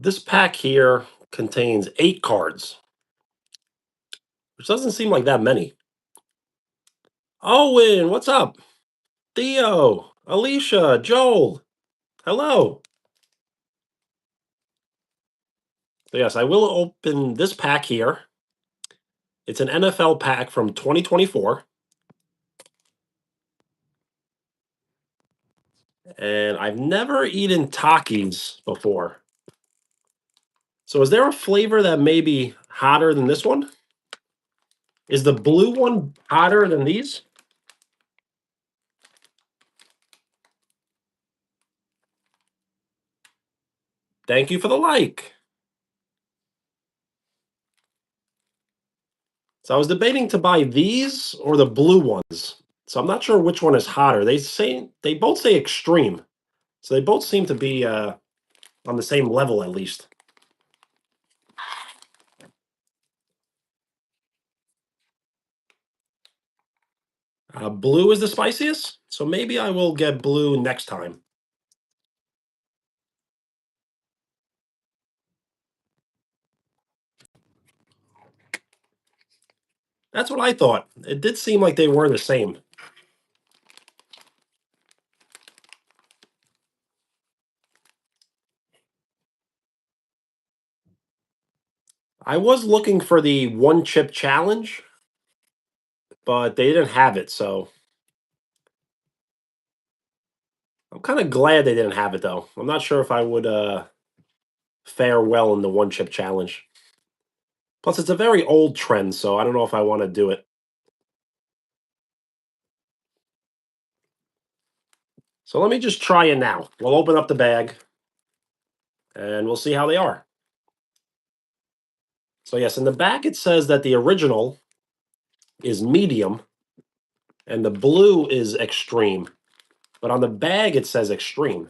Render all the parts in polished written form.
This pack here contains 8 cards, which doesn't seem like that many. Owen, what's up? Theo, Alicia, Joel, hello. So yes, I will open this pack here. It's an NFL pack from 2024, and I've never eaten Takis before. So is there a flavor that may be hotter than this one? Is the blue one hotter than these? Thank you for the like. So I was debating to buy these or the blue ones. So I'm not sure which one is hotter. They both say extreme. So they both seem to be on the same level at least. Blue is the spiciest, so maybe I will get blue next time. That's what I thought. It did seem like they were the same. I was looking for the one chip challenge, but they didn't have it, so I'm kind of glad they didn't have it though. I'm not sure if I would fare well in the one chip challenge. Plus, it's a very old trend, so I don't know if I want to do it. So let me just try it now. We'll open up the bag and we'll see how they are. So, yes, in the back it says that the original is medium and the blue is extreme. But on the bag it says extreme.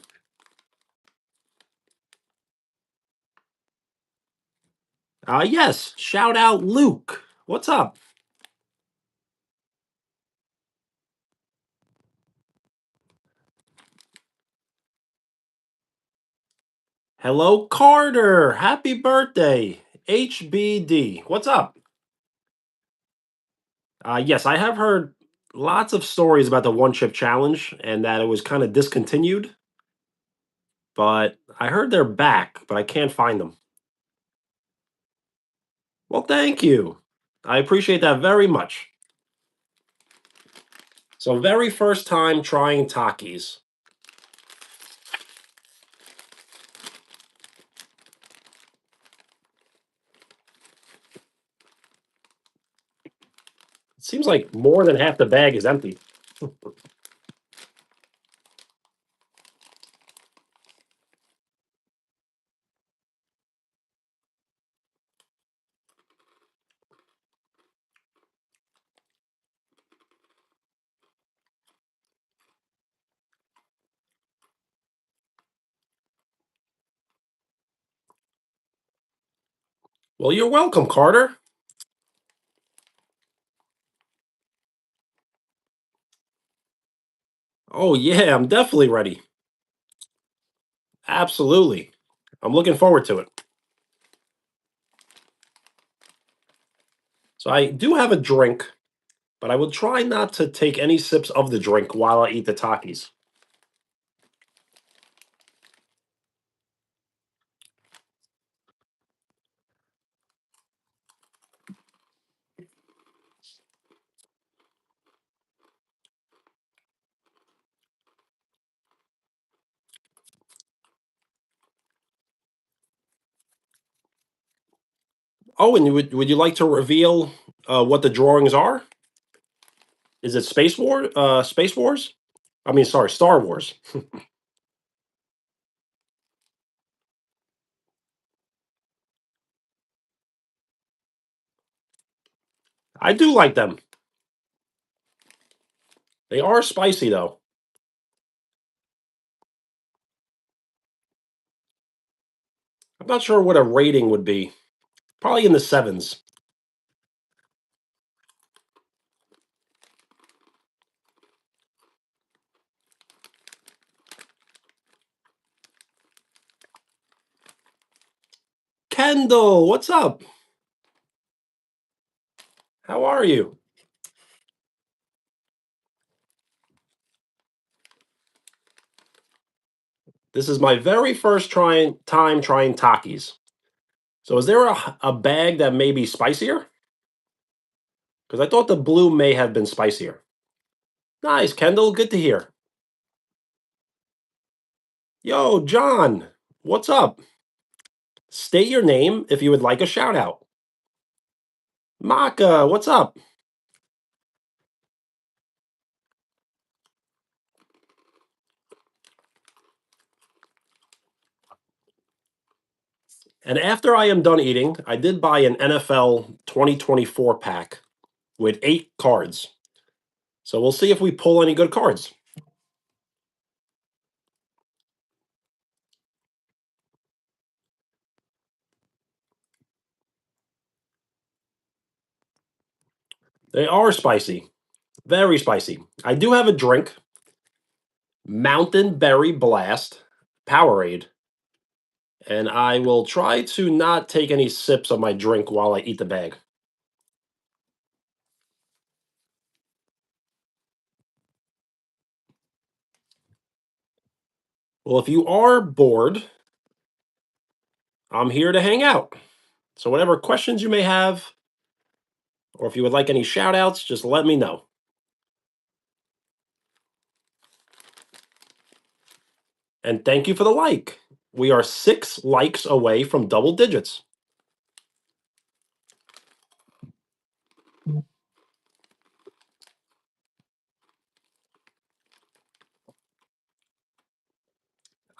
Yes, shout out Luke. What's up? Hello, Carter. Happy birthday. HBD. What's up? Yes, I have heard lots of stories about the one chip challenge and that it was kind of discontinued. But I heard they're back, but I can't find them. Well, thank you. I appreciate that very much. So, very first time trying Takis. It seems like more than half the bag is empty. Well, you're welcome, Carter. Oh, yeah, I'm definitely ready. Absolutely. I'm looking forward to it. So, I do have a drink, but I will try not to take any sips of the drink while I eat the Takis. Oh, and would you like to reveal what the drawings are? Is it Space War? Space Wars? I mean, sorry, Star Wars. I do like them. They are spicy though. I'm not sure what a rating would be. Probably in the sevens. Kendall, what's up? How are you? This is my very first time trying Takis. So is there a bag that may be spicier? Because I thought the blue may have been spicier. Nice, Kendall. Good to hear. Yo, John, what's up? State your name if you would like a shout out. Maka, what's up? And after I am done eating, I did buy an NFL 2024 pack with 8 cards. So we'll see if we pull any good cards. They are spicy, very spicy. I do have a drink, Mountain Berry Blast Powerade, and I will try to not take any sips of my drink while I eat the bag. Well, if you are bored, I'm here to hang out. So, whatever questions you may have, or if you would like any shout outs, just let me know. And thank you for the like. We are 6 likes away from double digits.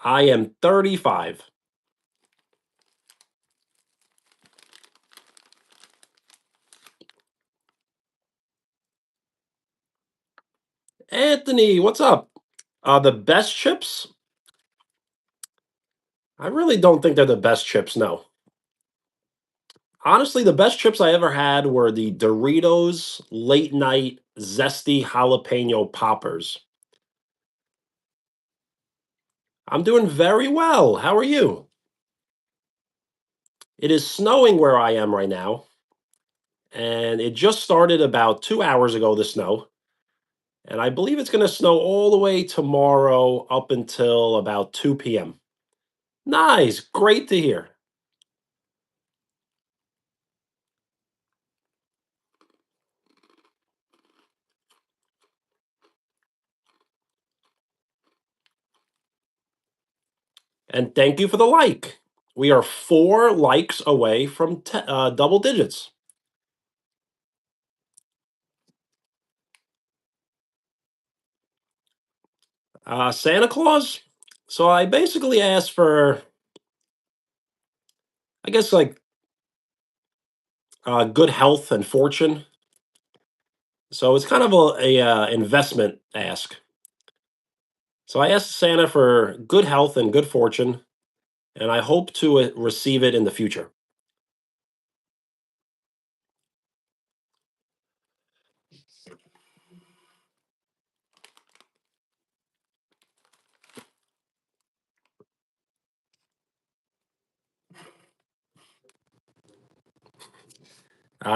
I am 35. Anthony, what's up? The best chips? I really don't think they're the best chips, no. Honestly, the best chips I ever had were the Doritos late night zesty jalapeno poppers. I'm doing very well. How are you? It is snowing where I am right now, and it just started about 2 hours ago, the snow. And I believe it's going to snow all the way tomorrow up until about 2 p.m. Nice. Great to hear. And thank you for the like. We are 4 likes away from double digits. Santa Claus. So I basically asked for, I guess, like good health and fortune. So it's kind of a investment ask. So I asked Santa for good health and good fortune, and I hope to receive it in the future.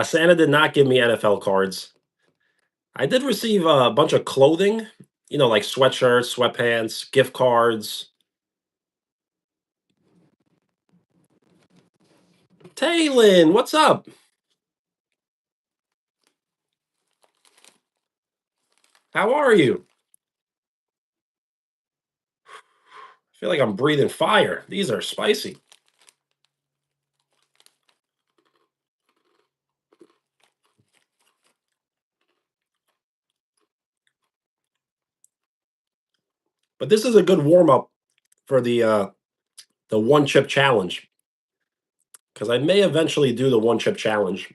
Santa did not give me NFL cards. I did receive a bunch of clothing, like sweatshirts, sweatpants, gift cards. Taylin, what's up? How are you? I feel like I'm breathing fire. These are spicy. But this is a good warm up for the one chip challenge because I may eventually do the one chip challenge.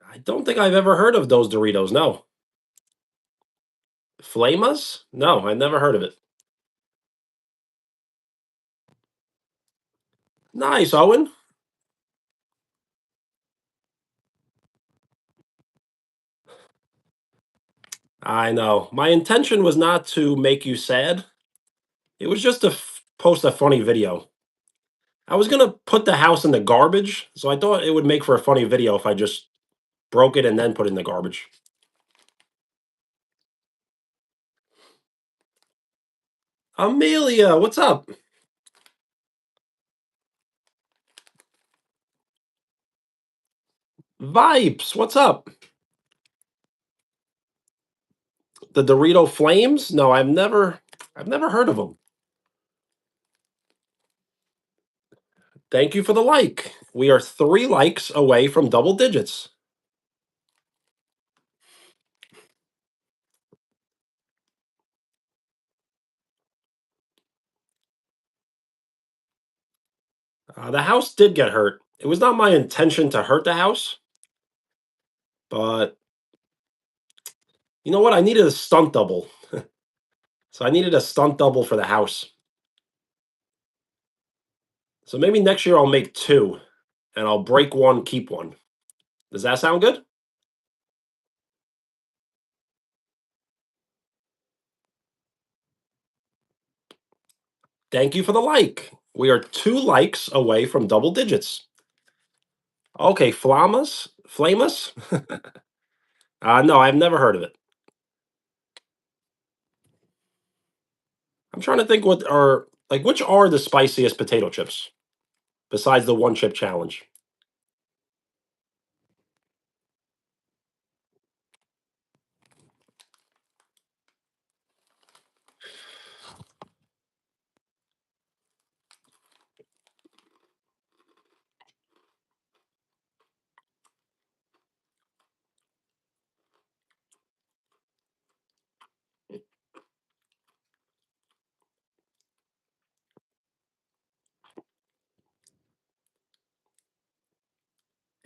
I don't think I've ever heard of those Doritos. No. Flamas? No, I never heard of it. Nice, Owen. I know. My intention was not to make you sad. It was just to post a funny video. I was gonna put the house in the garbage, so I thought it would make for a funny video if I just broke it and then put it in the garbage. Amelia, what's up? Vipes, what's up? The Dorito Flames? No, I've never heard of them. Thank you for the like. We are 3 likes away from double digits. The house did get hurt. It was not my intention to hurt the house, but you know what? I needed a stunt double. So I needed a stunt double for the house. So maybe next year I'll make two and I'll break one, keep one. Does that sound good? Thank you for the like. We are 2 likes away from double digits. Okay, Flamas? Flamus? No, I've never heard of it. I'm trying to think what are like which are the spiciest potato chips besides the one chip challenge.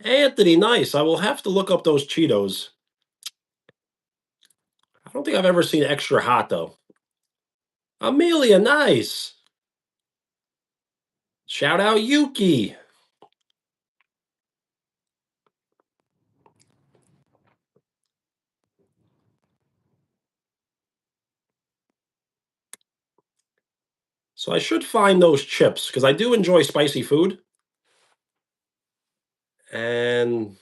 Anthony, nice. I will have to look up those Cheetos. I don't think I've ever seen extra hot though. Amelia, nice. Shout out Yuki. So I should find those chips because I do enjoy spicy food. And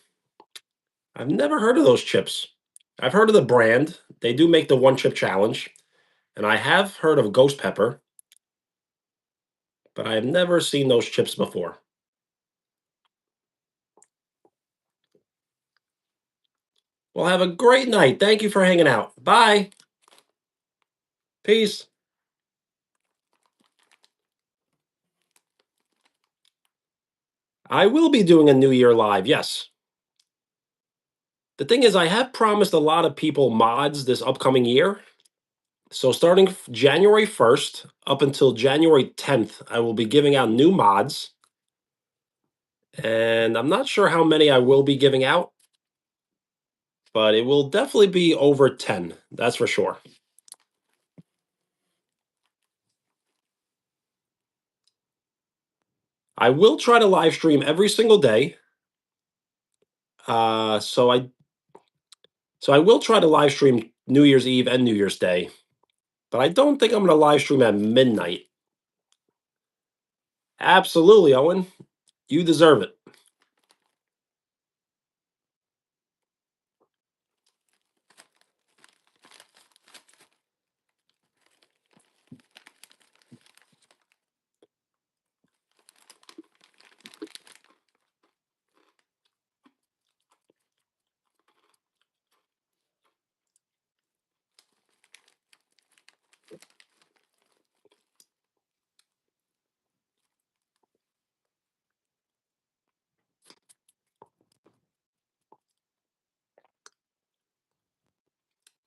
I've never heard of those chips. I've heard of the brand. They do make the one chip challenge. And I have heard of ghost pepper, but I have never seen those chips before. Well, have a great night. Thank you for hanging out. Bye. Peace. I will be doing a New Year live. Yes. The thing is, I have promised a lot of people mods this upcoming year. So starting January 1st up until January 10th, I will be giving out new mods. And I'm not sure how many I will be giving out, but it will definitely be over 10. That's for sure. I will try to live stream every single day. Uh, so I so I will try to live stream New Year's Eve and New Year's Day, but I don't think I'm going to live stream at midnight. Absolutely, Owen. You deserve it.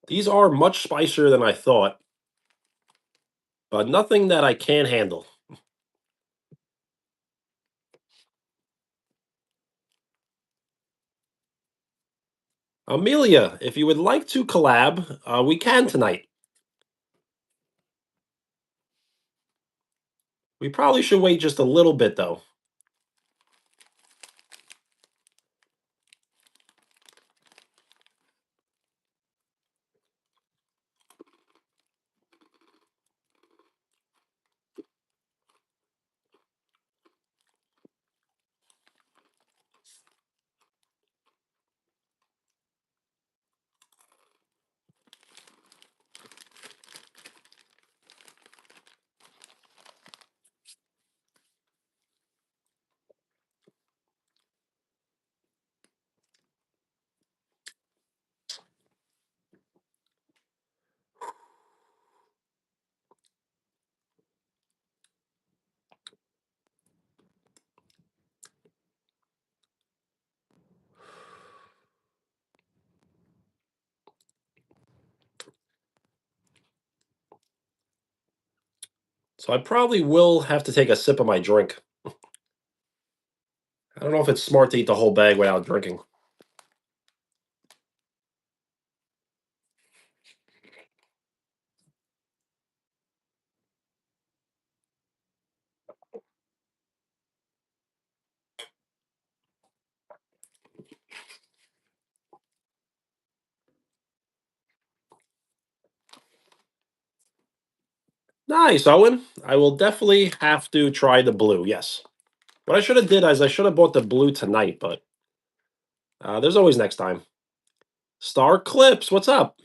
These are much spicier than I thought, but nothing that I can't handle. Amelia, if you would like to collab, we can tonight. We probably should wait just a little bit though. So I probably will have to take a sip of my drink. I don't know if it's smart to eat the whole bag without drinking. Nice, Owen. I will definitely have to try the blue. Yes. What I should have did is I should have bought the blue tonight, but there's always next time. Star Clips, what's up?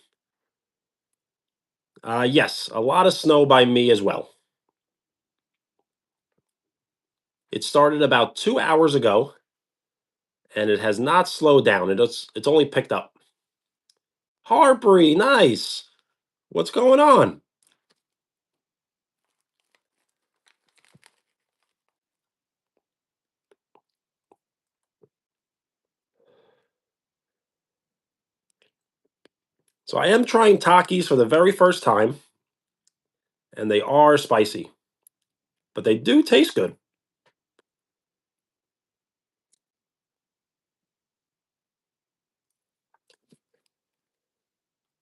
Yes, a lot of snow by me as well. It started about 2 hours ago, and it has not slowed down. It's only picked up. Harbury, nice. What's going on? So I am trying Takis for the very first time, and they are spicy, but they do taste good.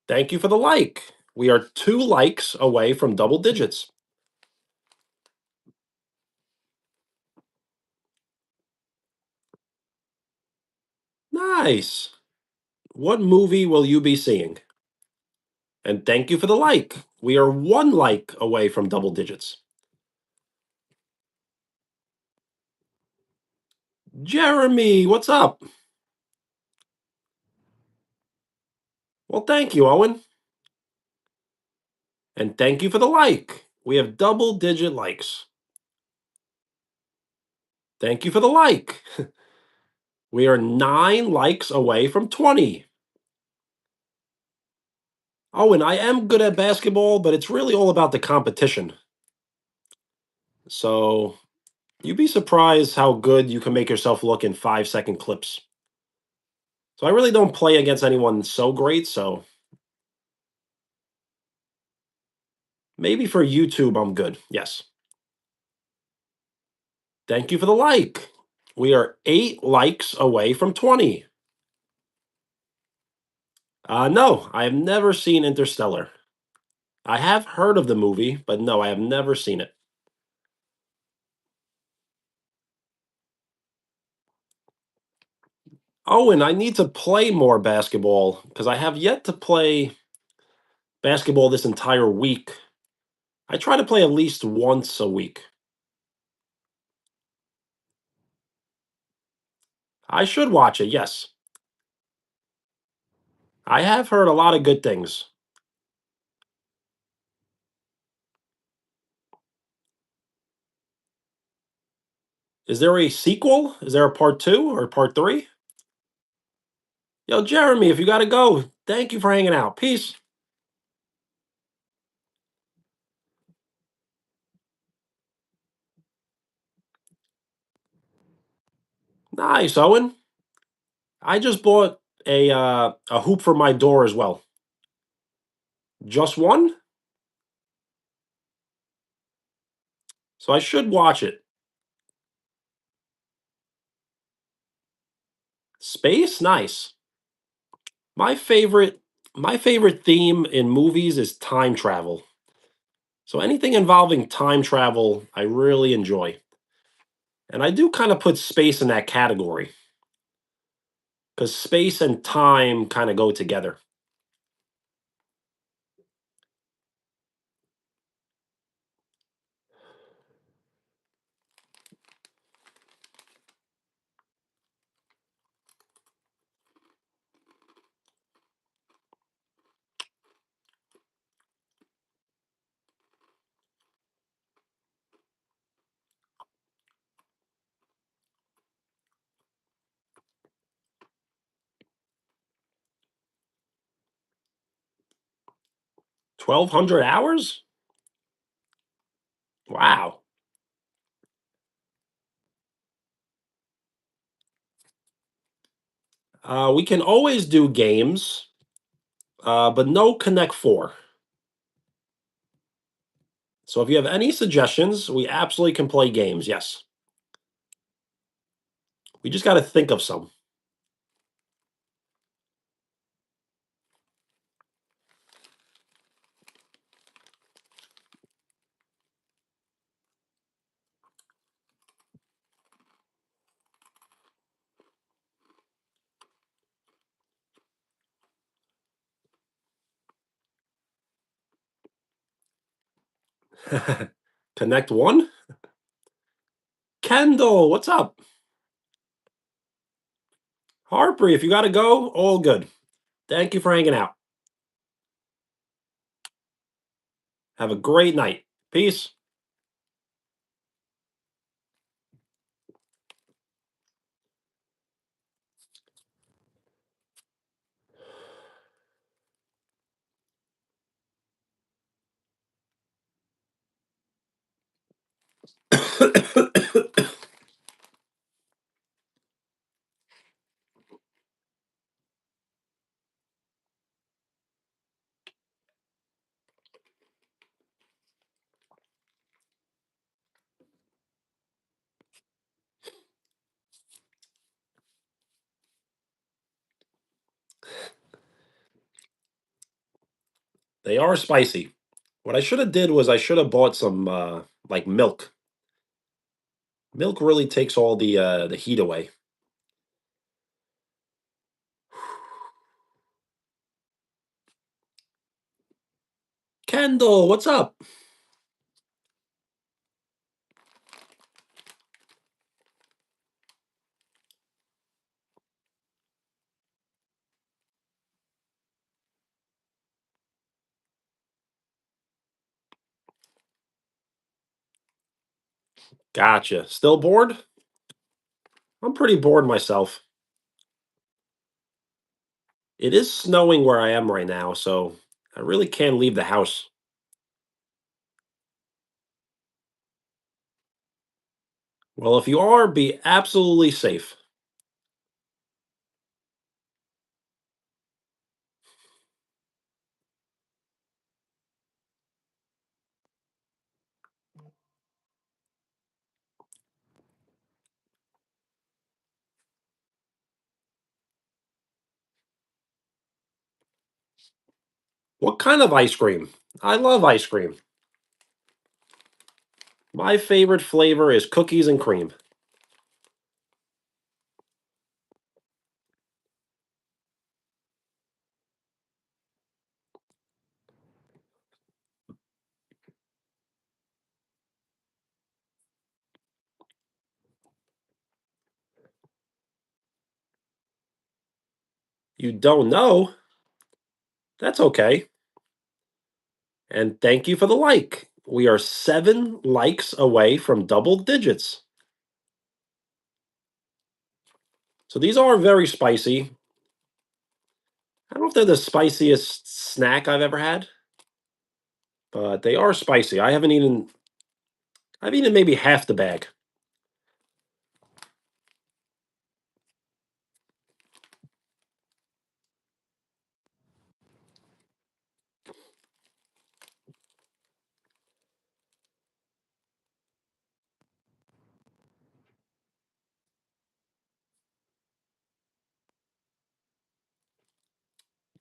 Thank you for the like. We are 2 likes away from double digits. Nice. What movie will you be seeing? And thank you for the like. We are 1 like away from double digits. Jeremy, what's up? Well, thank you, Owen. And thank you for the like. We have double digit likes. Thank you for the like. We are 9 likes away from 20. Owen, I am good at basketball, but it's really all about the competition. So you'd be surprised how good you can make yourself look in 5-second clips. So I really don't play against anyone so great. So maybe for YouTube, I'm good. Yes. Thank you for the like. We are 8 likes away from 20. No, I have never seen Interstellar. I have heard of the movie, but no, I have never seen it. Oh, and I need to play more basketball because I have yet to play basketball this entire week. I try to play at least once a week. I should watch it, yes. I have heard a lot of good things. Is there a sequel? Is there a part 2 or part 3? Yo, Jeremy, if you got to go, thank you for hanging out. Peace. Nice, Owen. I just bought a hoop for my door as well. Just one? So I should watch it. Space? Nice. My favorite my favorite theme in movies is time travel. So anything involving time travel, I really enjoy. And I do kind of put space in that category because space and time kind of go together. 1,200 hours? Wow. We can always do games, but no Connect 4. So if you have any suggestions, we absolutely can play games. Yes. We just got to think of some. Connect one. Kendall, what's up? Harper, if you got to go, all good. Thank you for hanging out. Have a great night. Peace. They are spicy. What I should have did was I should have bought some like milk. Milk really takes all the heat away. Kendall, what's up? Gotcha. Still bored? I'm pretty bored myself. It is snowing where I am right now, so I really can't leave the house. Well, if you are, be absolutely safe. What kind of ice cream? I love ice cream. My favorite flavor is cookies and cream. You don't know? That's okay. And thank you for the like. We are 7 likes away from double digits. So these are very spicy. I don't know if they're the spiciest snack I've ever had, but they are spicy. I've eaten maybe half the bag.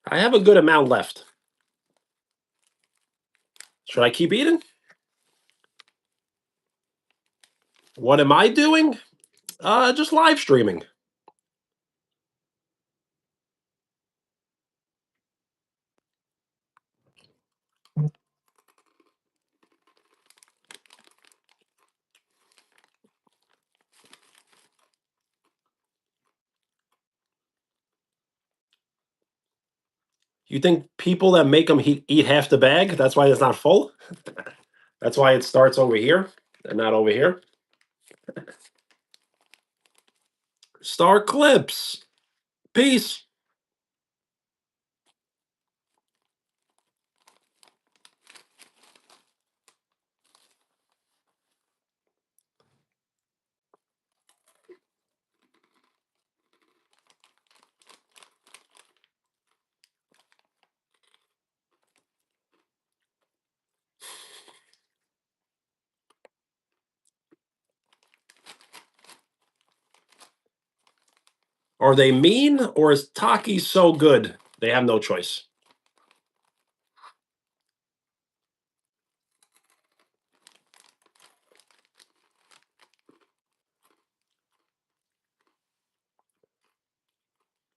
I have a good amount left. Should I keep eating? What am I doing? Just live streaming. You think people that make them eat half the bag, that's why it's not full? That's why it starts over here and not over here? Star Clips. Peace. Are they mean or is Taki so good they have no choice?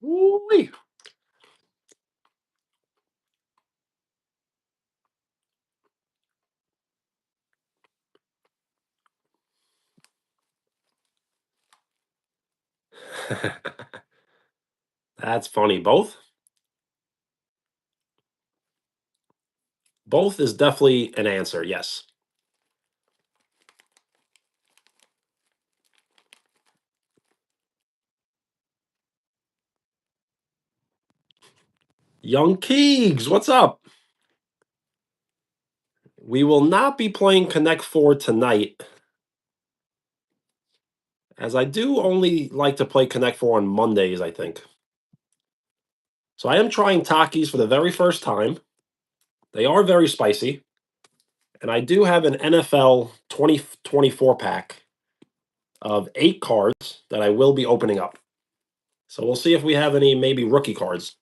Woo-wee. That's funny. Both? Both is definitely an answer. Yes. Young Keegs, what's up? We will not be playing Connect 4 tonight, as I do only like to play Connect 4 on Mondays, I think. So I am trying Takis for the very first time. They are very spicy. And I do have an NFL 2024 pack of 8 cards that I will be opening up. So we'll see if we have any maybe rookie cards.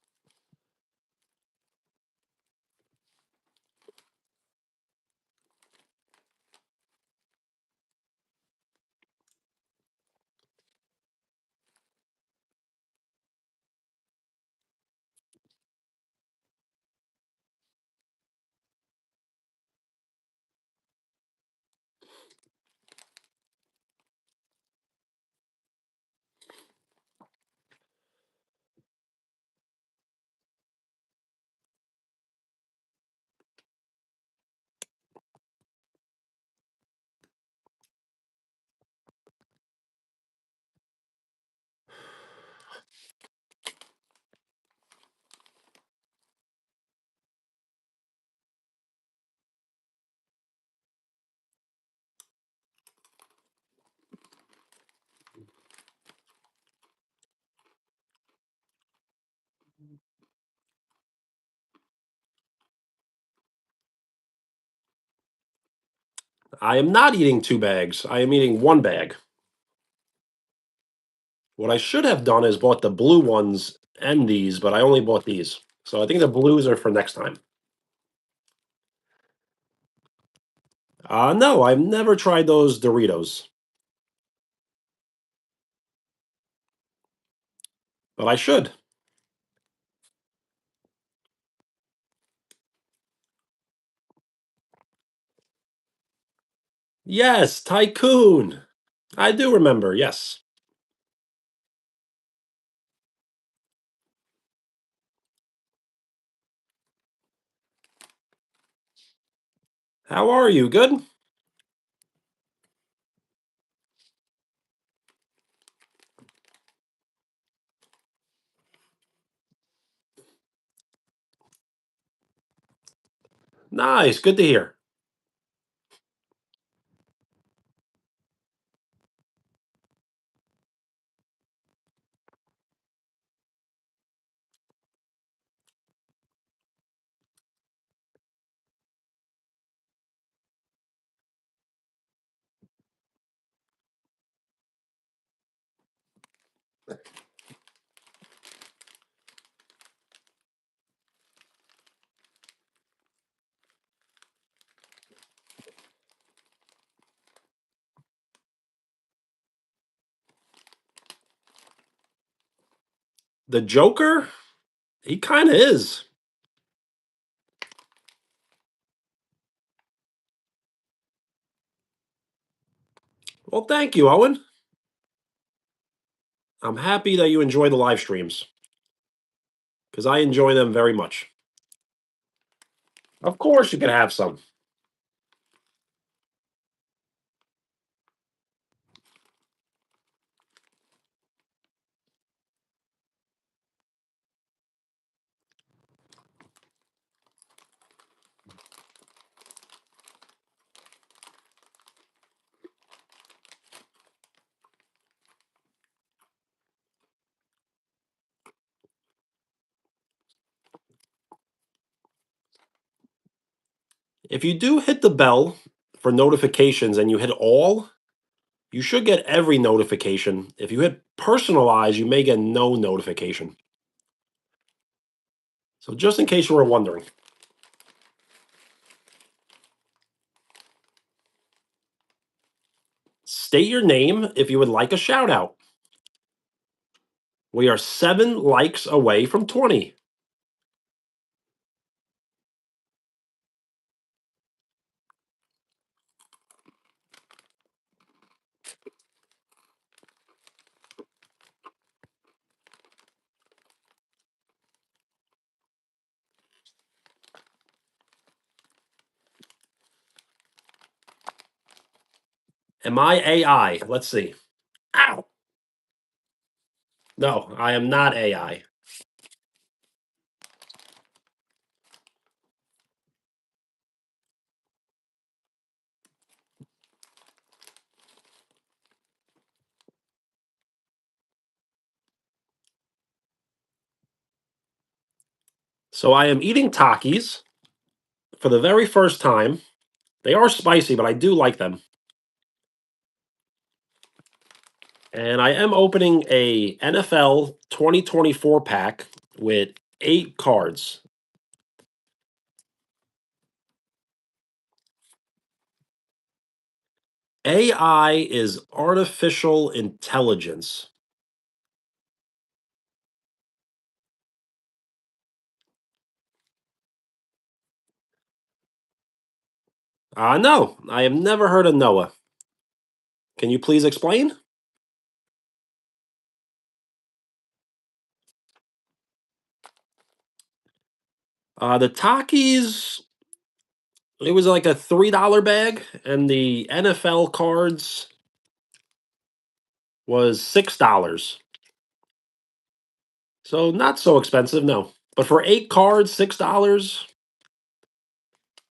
I am not eating 2 bags. I am eating 1 bag. What I should have done is bought the blue ones and these, but I only bought these. So I think the blues are for next time. No, I've never tried those Doritos, but I should. Yes, Tycoon. I do remember. Yes. How are you? Good? Nice. Good to hear. The Joker? He kind of is. Well, thank you, Owen. I'm happy that you enjoy the live streams because I enjoy them very much. Of course, you can have some. If you do hit the bell for notifications and you hit all, You should get every notification. If you hit personalize, you may get no notification. So just in case you were wondering, state your name if you would like a shout out. We are 7 likes away from 20. Am I AI? Let's see. Ow. No, I am not AI. So I am eating Takis for the very first time. They are spicy, but I do like them. And I am opening a NFL 2024 pack with 8 cards. AI is artificial intelligence. No, I have never heard of Noah. Can you please explain? The Takis, it was like a $3 bag, and the NFL cards was $6. So not so expensive, no. But for 8 cards, $6,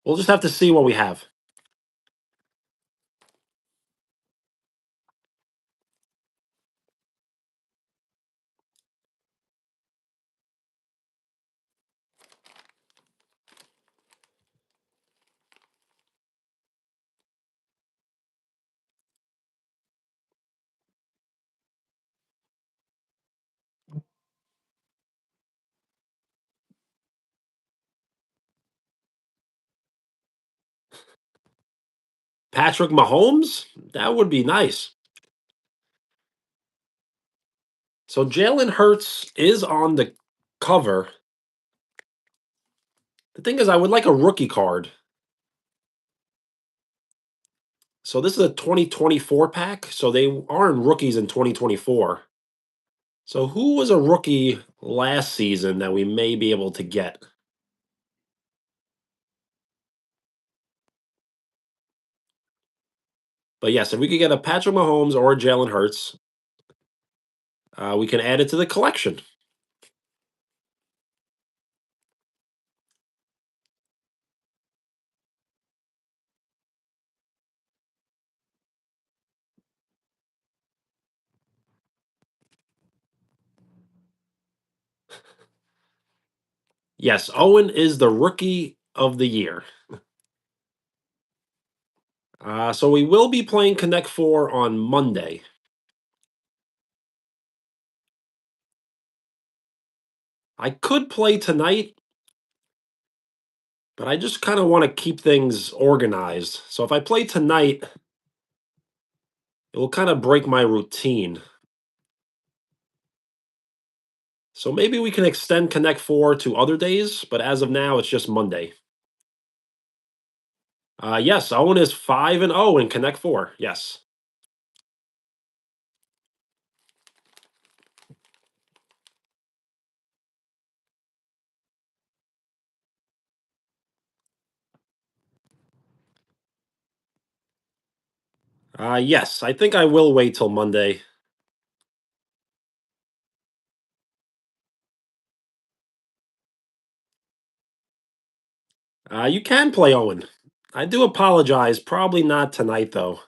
we'll just have to see what we have. Patrick Mahomes? That would be nice. So Jalen Hurts is on the cover. The thing is, I would like a rookie card. So this is a 2024 pack. So they aren't rookies in 2024. So who was a rookie last season that we may be able to get? But yes, if we could get a Patrick Mahomes or a Jalen Hurts, we can add it to the collection. Yes, Owen is the rookie of the year. So we will be playing Connect 4 on Monday. I could play tonight, but I just kind of want to keep things organized. So if I play tonight, it will kind of break my routine. So maybe we can extend Connect 4 to other days, but as of now, it's just Monday. Yes, Owen is 5-0 in Connect 4. Yes. Yes, I think I will wait till Monday. You can play Owen. I do apologize. Probably not tonight, though.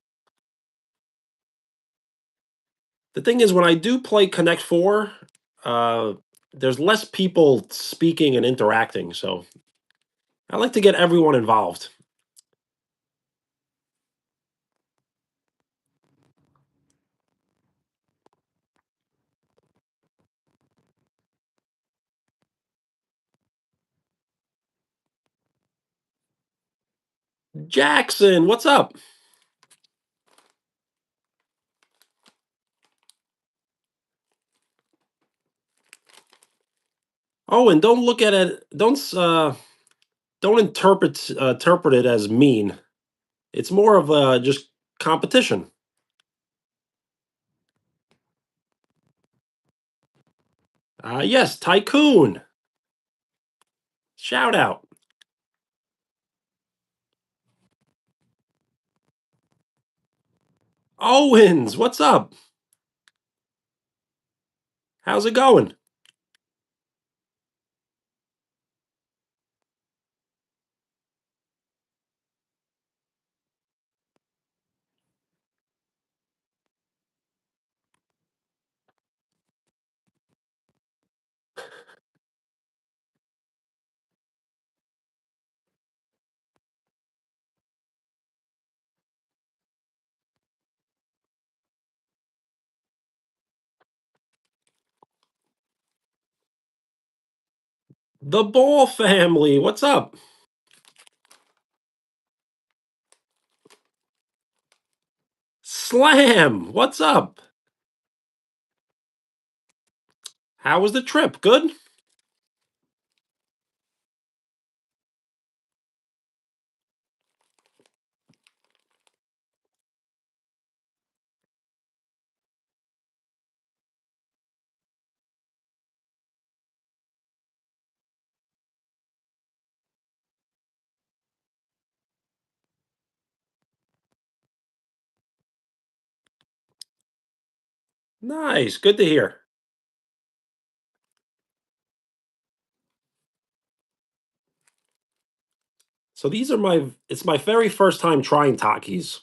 The thing is, when I do play Connect 4, uh, there's less people speaking and interacting. So I like to get everyone involved. Jackson, what's up? Oh, and don't look at it. Don't interpret it as mean. It's more of a just competition. Yes, Tycoon. Shout out. Owens, what's up? How's it going? The Ball family, what's up? Slam, what's up? How was the trip? Good? Nice, good to hear. So these are it's my very first time trying Takis.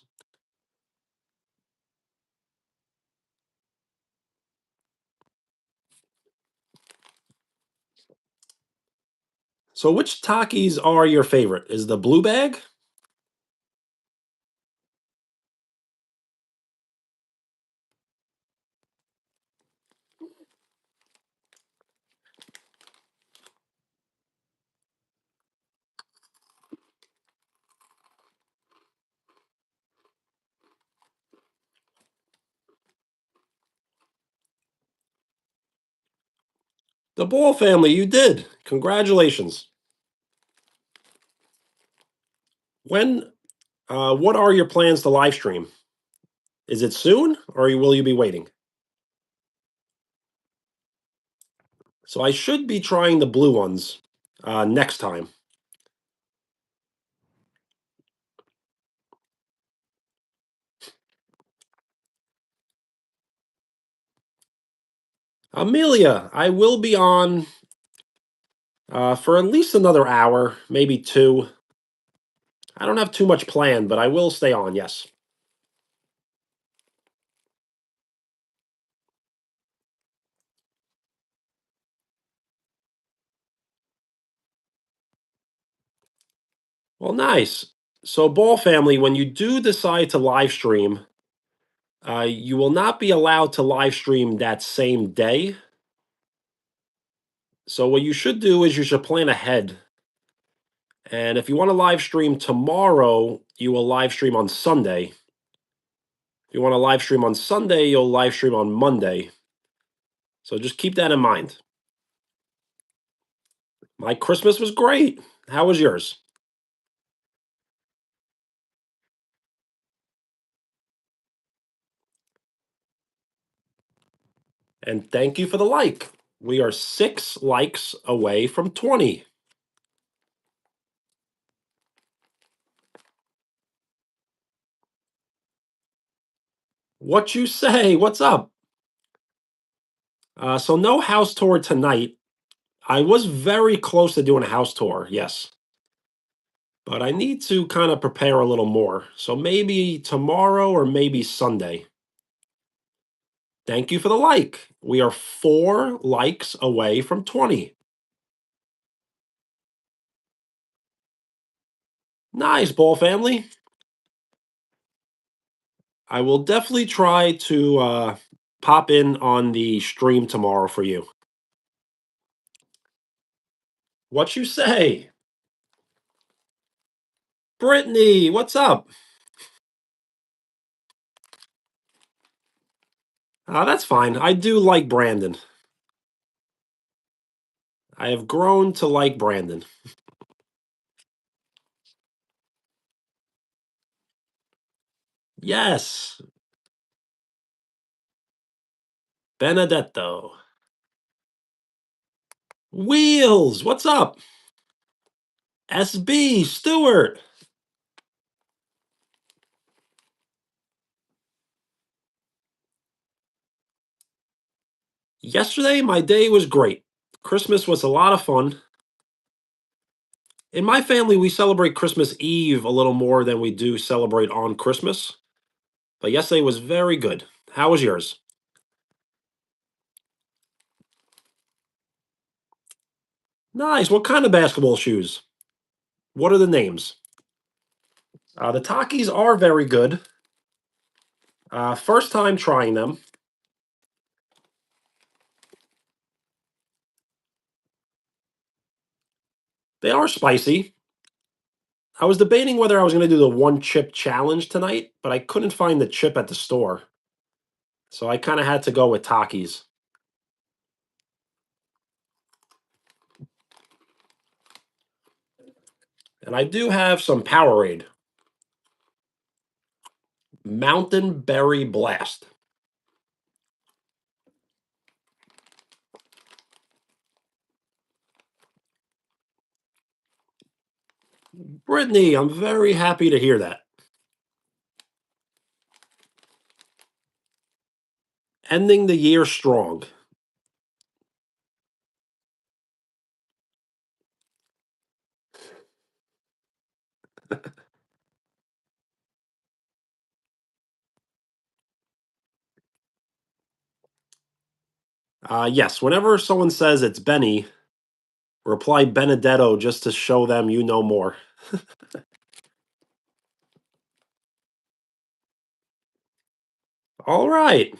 So which Takis are your favorite? Is the blue bag? The Ball family, you did. Congratulations. When what are your plans to live stream? Is it soon or will you be waiting? So I should be trying the blue ones next time. Amelia, I will be on for at least another hour, maybe two. I don't have too much planned, but I will stay on, yes. Well, nice. So, Ball family, when you do decide to live stream, you will not be allowed to live stream that same day. So, what you should do is you should plan ahead. And if you want to live stream tomorrow, you will live stream on Sunday. If you want to live stream on Sunday, you'll live stream on Monday. So just keep that in mind. My Christmas was great. How was yours? And thank you for the like. We are 6 likes away from 20. What you say? What's up? So no house tour tonight. I was very close to doing a house tour, yes. But I need to kind of prepare a little more. So maybe tomorrow or maybe Sunday. Thank you for the like. We are 4 likes away from 20. Nice, Ball family. I will definitely try to pop in on the stream tomorrow for you. What you say? Brittany, what's up? That's fine. I do like Brandon. I have grown to like Brandon. Yes, Benedetto. Wheels, what's up? SB, Stewart. Yesterday, my day was great. Christmas was a lot of fun. In my family, we celebrate Christmas Eve a little more than we do celebrate on Christmas. But yesterday was very good. How was yours? Nice. What kind of basketball shoes? What are the names? The Takis are very good. First time trying them. They are spicy. I was debating whether I was going to do the one chip challenge tonight, but I couldn't find the chip at the store. So I kind of had to go with Takis. And I do have some Powerade. Mountain Berry Blast. Brittany, I'm very happy to hear that. Ending the year strong. Yes, whenever someone says it's Benny, reply Benedetto just to show them you know more. All right.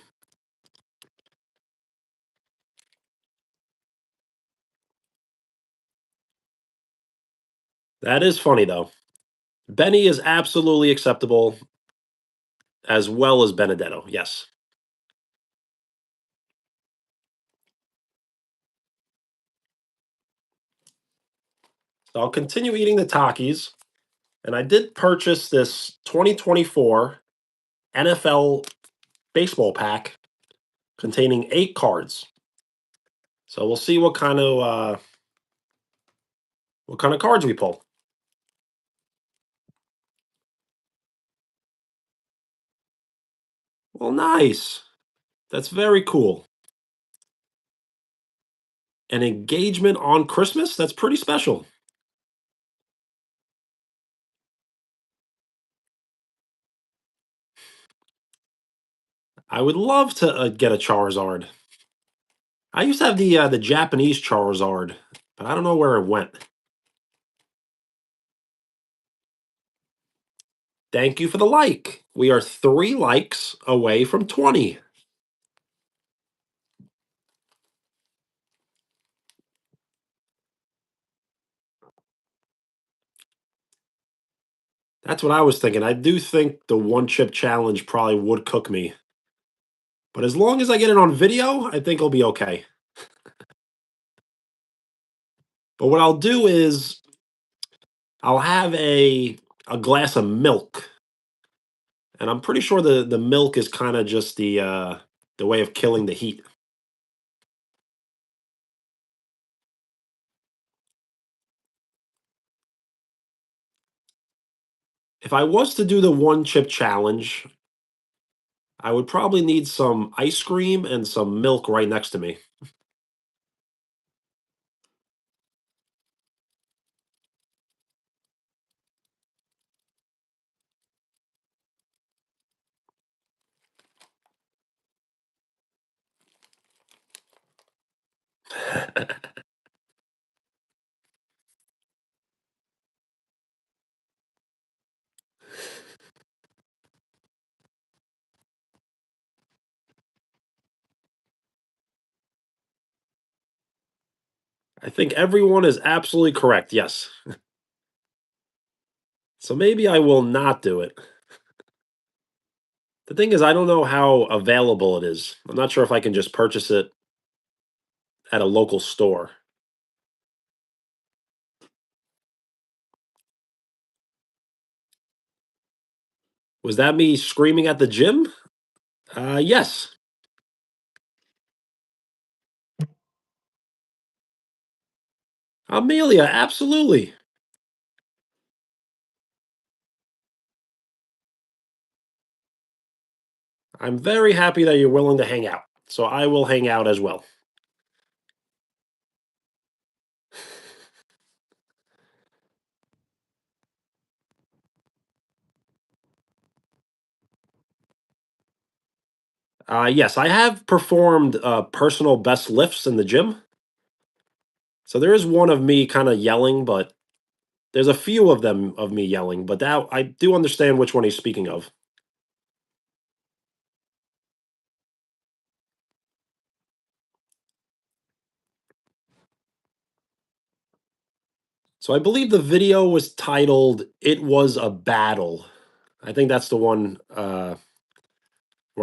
That is funny, though. Benny is absolutely acceptable as well as Benedetto. Yes. So I'll continue eating the Takis. And I did purchase this 2024 NFL baseball pack containing 8 cards. So we'll see what kind of cards we pull. Well, nice. That's very cool. An engagement on Christmas? That's pretty special. I would love to get a Charizard. I used to have the Japanese Charizard, but I don't know where it went. Thank you for the like. We are 3 likes away from 20. That's what I was thinking. I do think the one chip challenge probably would cook me. But as long as I get it on video, I think I'll be okay. But what I'll do is I'll have a glass of milk. And I'm pretty sure the milk is kind of just the way of killing the heat. If I was to do the one chip challenge, I would probably need some ice cream and some milk right next to me. I think everyone is absolutely correct. Yes. So maybe I will not do it. The thing is, I don't know how available it is. I'm not sure if I can just purchase it at a local store. Was that me screaming at the gym? Yes. Amelia, absolutely. I'm very happy that you're willing to hang out. So I will hang out as well. Yes, I have performed personal best lifts in the gym. So there is one of me kind of yelling, but there's a few of them of me yelling, but that I do understand which one he's speaking of. So I believe the video was titled "It Was a Battle." I think that's the one where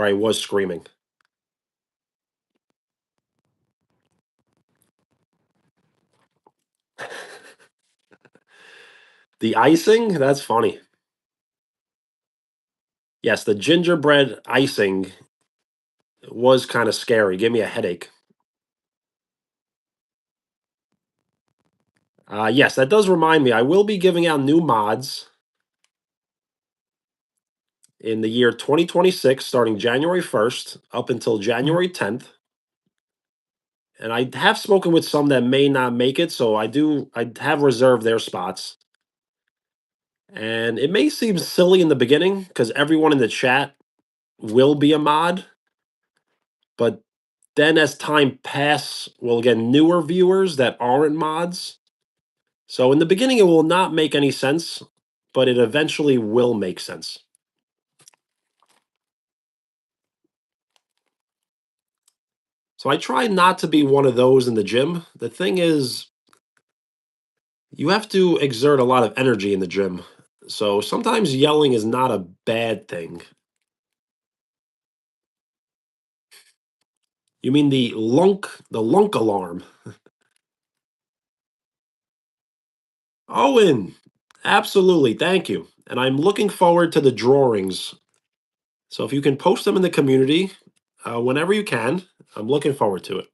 I was screaming. The icing? That's funny. Yes, the gingerbread icing was kind of scary. Gave me a headache. Yes, that does remind me. I will be giving out new mods in the year 2026, starting January 1st up until January 10th. And I have spoken with some that may not make it, so I have reserved their spots. And it may seem silly in the beginning because everyone in the chat will be a mod, but then as time pass, we'll get newer viewers that aren't mods. So in the beginning, it will not make any sense, but it eventually will make sense. So I try not to be one of those in the gym. The thing is, you have to exert a lot of energy in the gym. So sometimes yelling is not a bad thing. You mean the lunk alarm? Owen, absolutely, thank you. And I'm looking forward to the drawings. So if you can post them in the community whenever you can, I'm looking forward to it.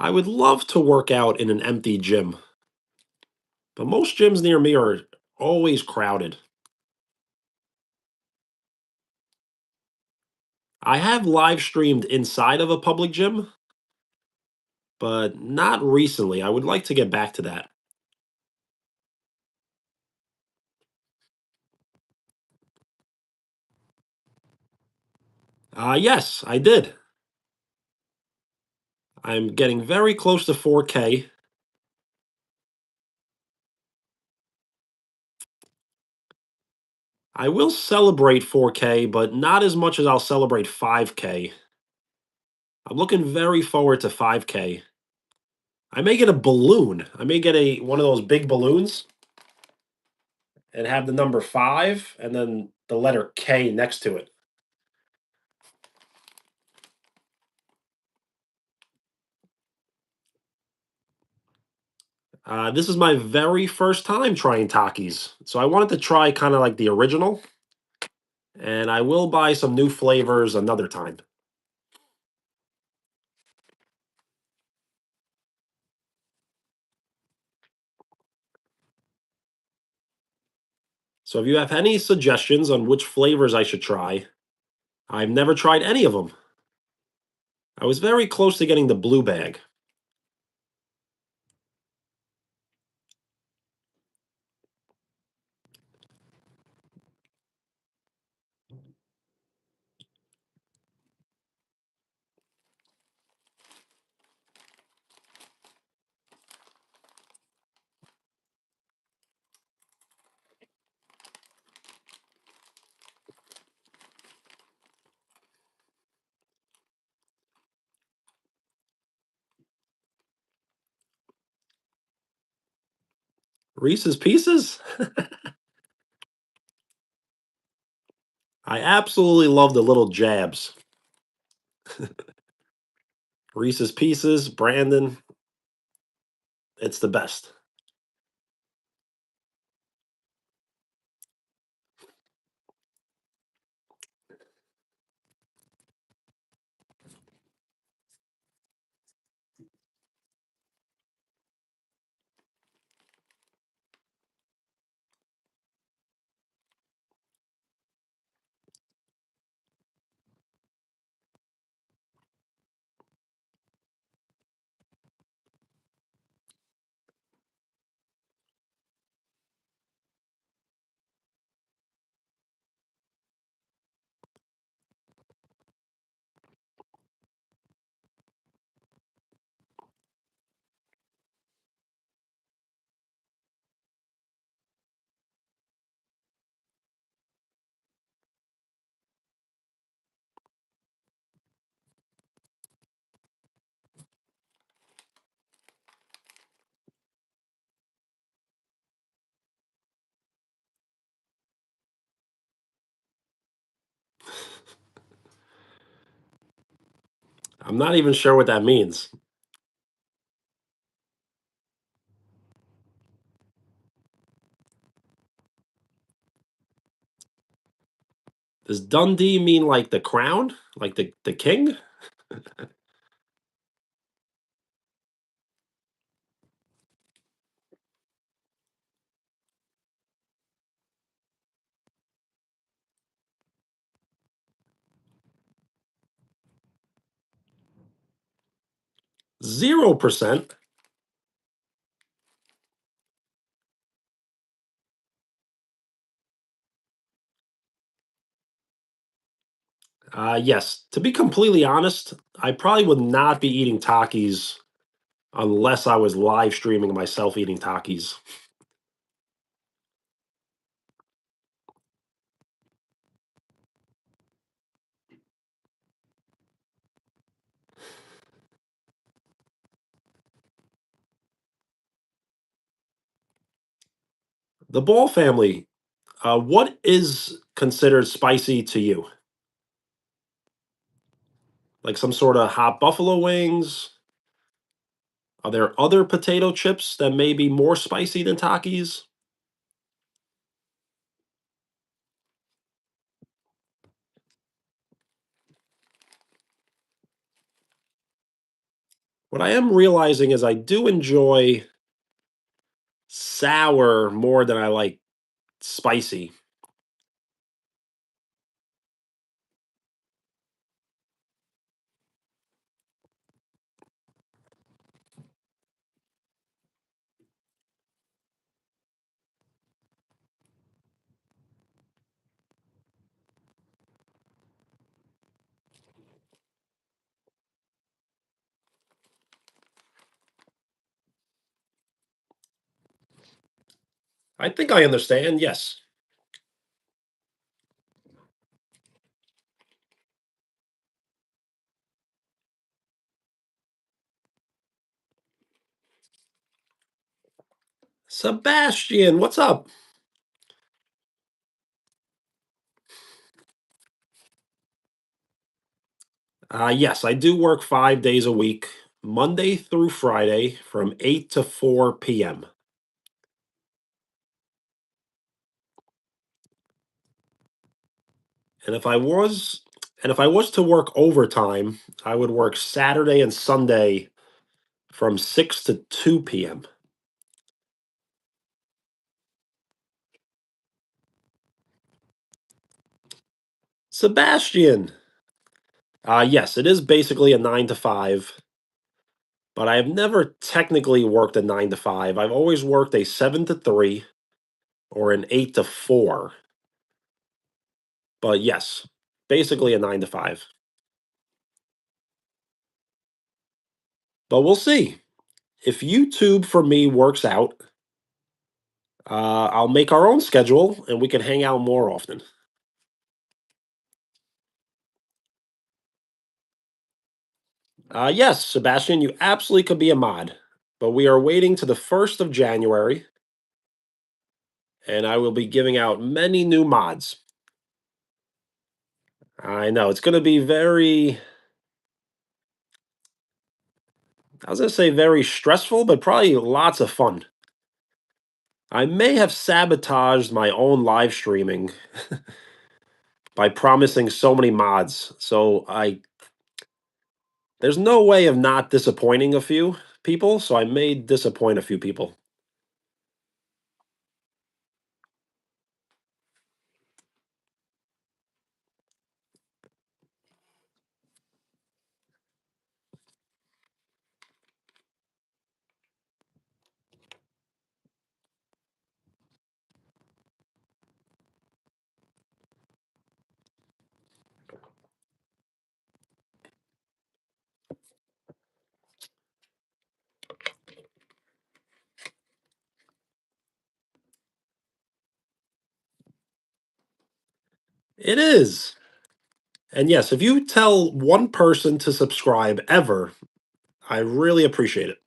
I would love to work out in an empty gym, but most gyms near me are always crowded. I have live streamed inside of a public gym, but not recently. I would like to get back to that. Yes, I did. I'm getting very close to 4K. I will celebrate 4K, but not as much as I'll celebrate 5K. I'm looking very forward to 5K. I may get a balloon. I may get a one of those big balloons and have the number 5 and then the letter K next to it. This is my very first time trying Takis. So I wanted to try kind of like the original, and I will buy some new flavors another time. So if you have any suggestions on which flavors I should try, I've never tried any of them. I was very close to getting the blue bag. Reese's Pieces? I absolutely love the little jabs. Reese's Pieces, Brandon, it's the best. I'm not even sure what that means. Does Dundee mean like the crown? Like the king? 0%? Yes. To be completely honest, I probably would not be eating Takis unless I was live streaming myself eating Takis. The Ball family, what is considered spicy to you? Like some sort of hot buffalo wings? Are there other potato chips that may be more spicy than Takis? What I am realizing is I do enjoy sour more than I like spicy. I think I understand, yes. Sebastian, what's up? Yes, I do work 5 days a week, Monday through Friday from 8 to 4 p.m. And if I was to work overtime, I would work Saturday and Sunday from 6 to 2 p.m. Sebastian. Yes, it is basically a 9 to 5, but I have never technically worked a 9 to 5. I've always worked a 7 to 3 or an 8 to 4. But yes, basically a 9 to 5. But we'll see. If YouTube for me works out, I'll make our own schedule and we can hang out more often. Yes, Sebastian, you absolutely could be a mod, but we are waiting to the 1st of January. and I will be giving out many new mods. I know it's going to be very, I was going to say very stressful, but probably lots of fun. I may have sabotaged my own live streaming by promising so many mods. So there's no way of not disappointing a few people, so I may disappoint a few people. It is. And yes, if you tell one person to subscribe ever, I really appreciate it.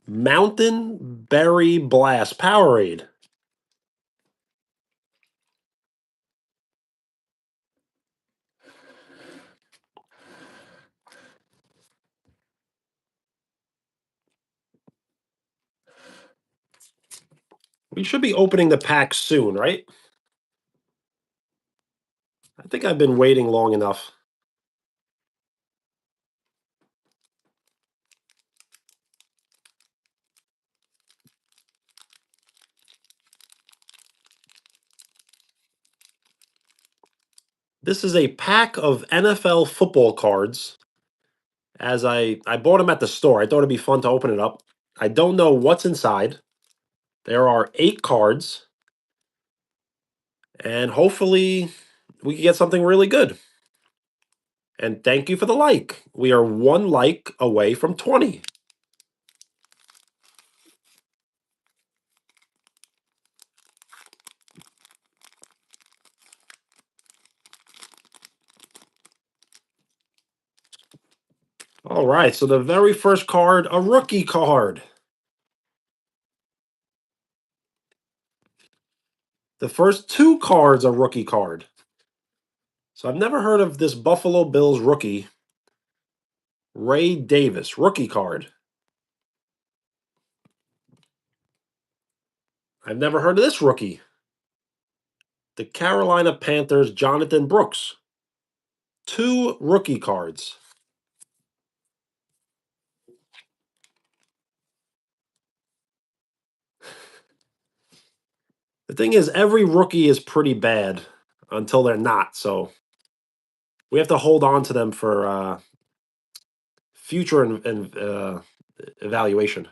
Mountain Berry Blast Powerade. We should be opening the pack soon, right? I think I've been waiting long enough. This is a pack of NFL football cards. As I bought them at the store. I thought it'd be fun to open it up. I don't know what's inside. There are 8 cards, and hopefully we can get something really good. And thank you for the like. We are 1 like away from 20. All right, so the very first card, a rookie card. The first 2 cards, a rookie card. So I've never heard of this Buffalo Bills rookie, Ray Davis, rookie card. I've never heard of this rookie. The Carolina Panthers, Jonathan Brooks. 2 rookie cards. The thing is, every rookie is pretty bad until they're not. So we have to hold on to them for future evaluation.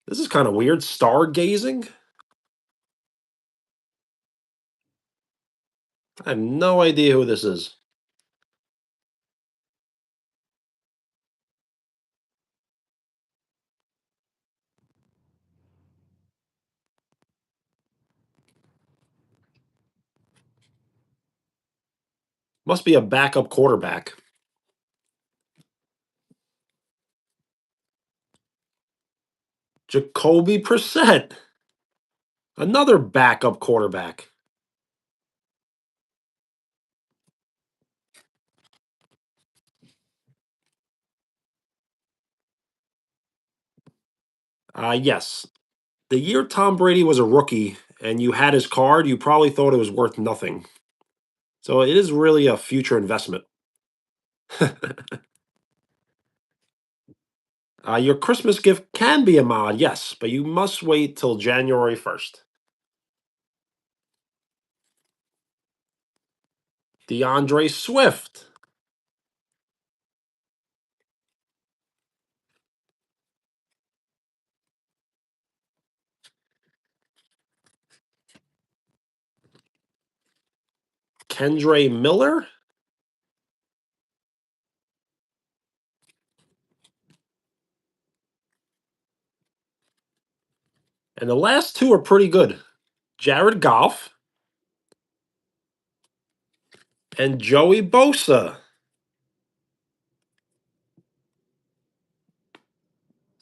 This is kind of weird. Stargazing? I have no idea who this is. Must be a backup quarterback. Jacoby Brissett. Another backup quarterback. Yes. The year Tom Brady was a rookie and you had his card, you probably thought it was worth nothing. So it is really a future investment. Your Christmas gift can be a mod, yes, but you must wait till January 1st. DeAndre Swift. Kendre Miller. And the last 2 are pretty good. Jared Goff and Joey Bosa.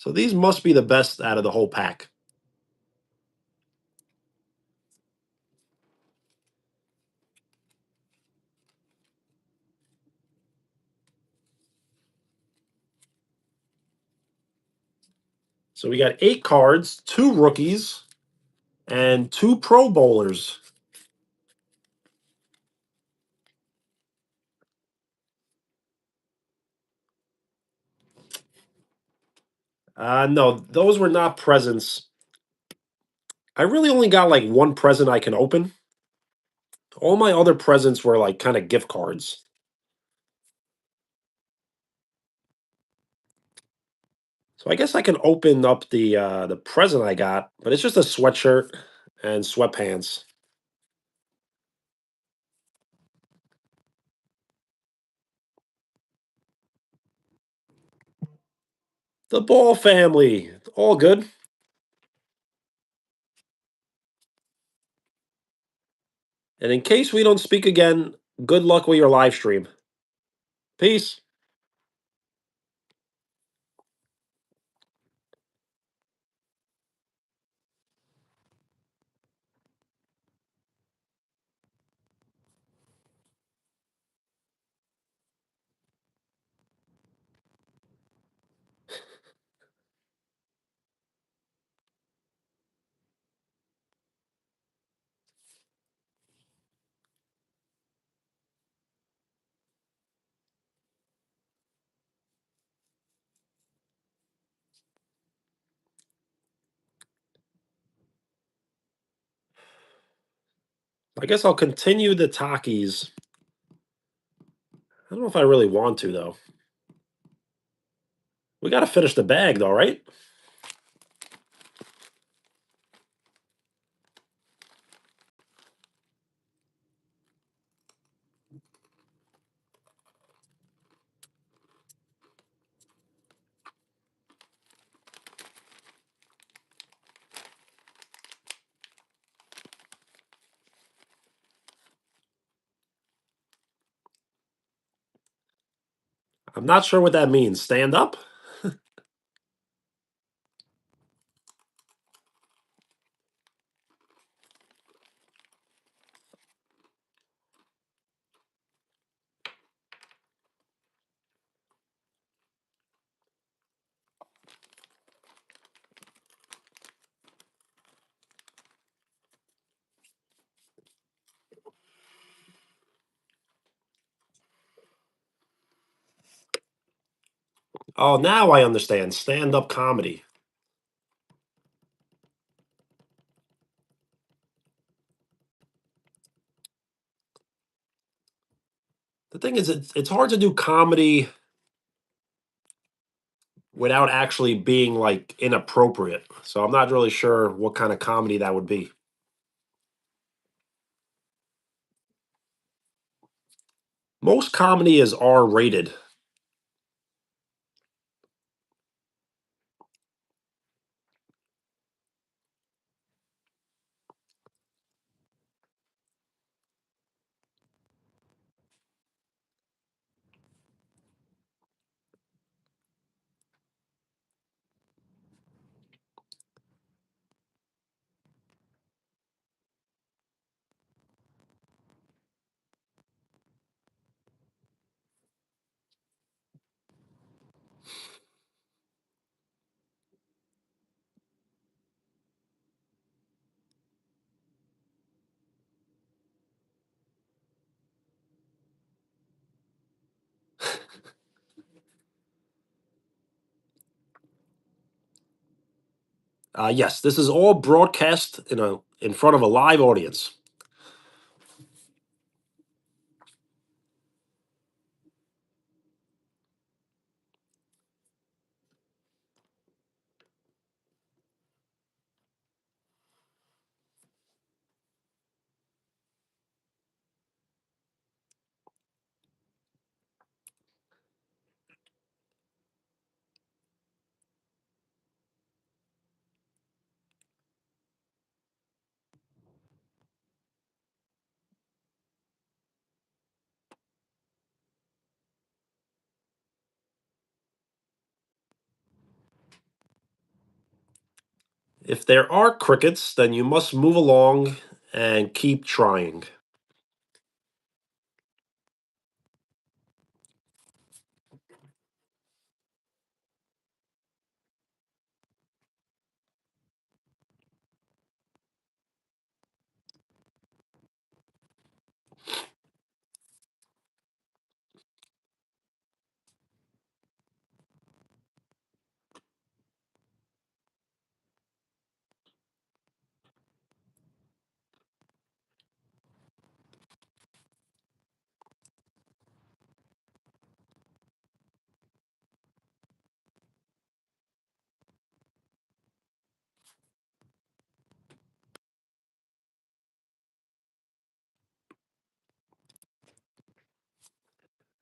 So these must be the best out of the whole pack. So we got 8 cards, 2 rookies, and 2 Pro Bowlers. No, those were not presents. I really only got like one present I can open. All my other presents were like kind of gift cards. So I guess I can open up the present I got, but it's just a sweatshirt and sweatpants. The Ball family, all good. And in case we don't speak again, good luck with your live stream. Peace. I guess I'll continue the Takis. I don't know if I really want to though. We got to finish the bag though, right? I'm not sure what that means. Stand up? Oh, now I understand. Stand up comedy. The thing is, it's hard to do comedy without actually being like inappropriate. So I'm not really sure what kind of comedy that would be. Most comedy is R rated. Yes, this is all broadcast in front of a live audience. If there are crickets, then you must move along and keep trying.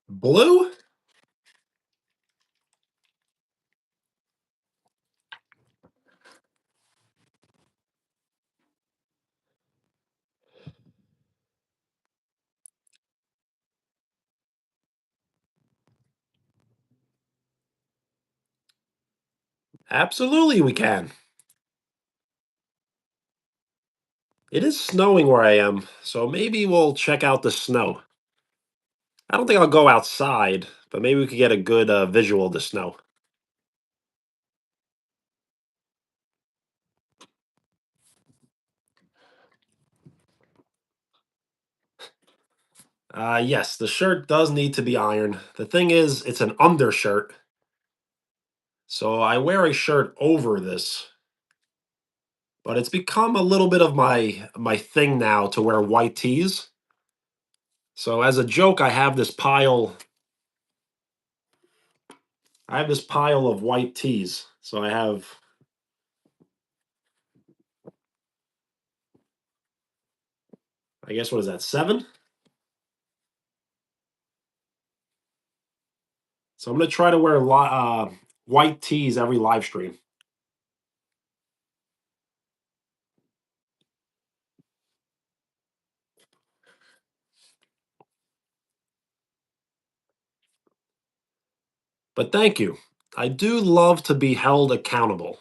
Blue? Absolutely, we can. It is snowing where I am, so maybe we'll check out the snow. I don't think I'll go outside, but maybe we could get a good visual of the snow. Yes, the shirt does need to be ironed. The thing is, it's an undershirt, so I wear a shirt over this. But it's become a little bit of my thing now to wear white tees. So as a joke, I have this pile of white tees. So I have, I guess, what is that, 7? So I'm gonna try to wear white tees every live stream. But thank you. I do love to be held accountable.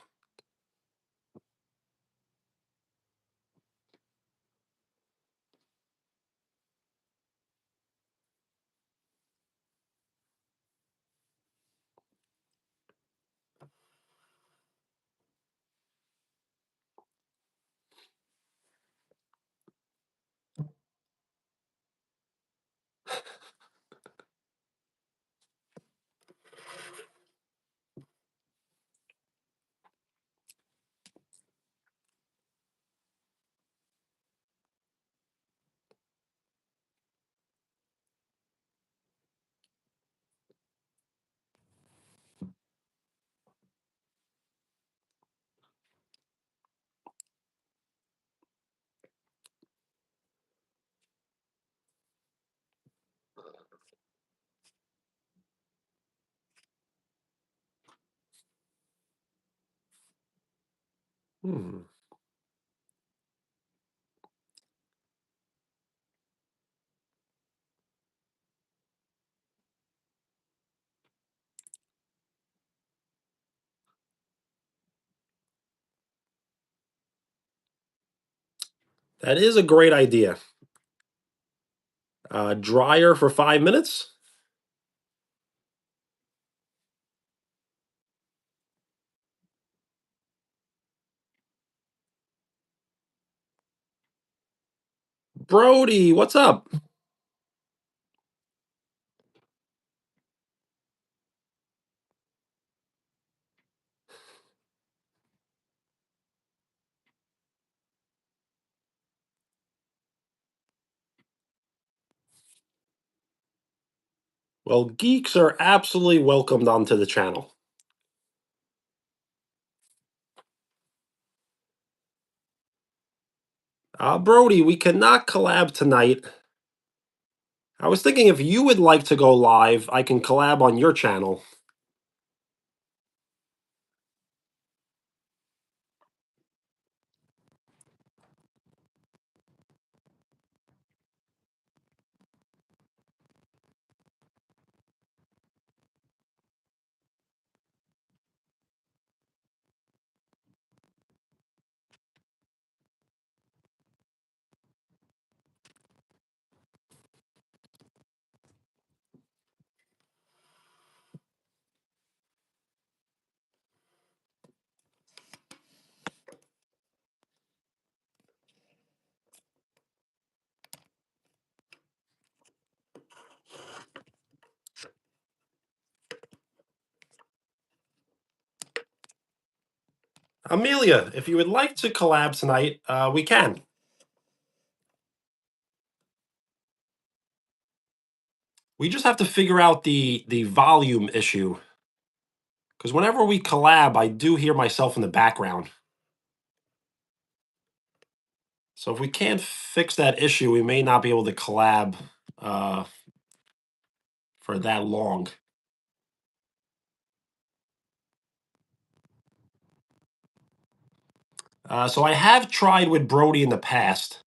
Hmm. That is a great idea. Dryer for 5 minutes. Brody, what's up? Well, geeks are absolutely welcomed onto the channel. Brody, we cannot collab tonight. I was thinking if you would like to go live, I can collab on your channel. Amelia, if you would like to collab tonight, we can. We just have to figure out the volume issue because whenever we collab, I do hear myself in the background. So if we can't fix that issue, we may not be able to collab uh, for that long. So I have tried with Brody in the past,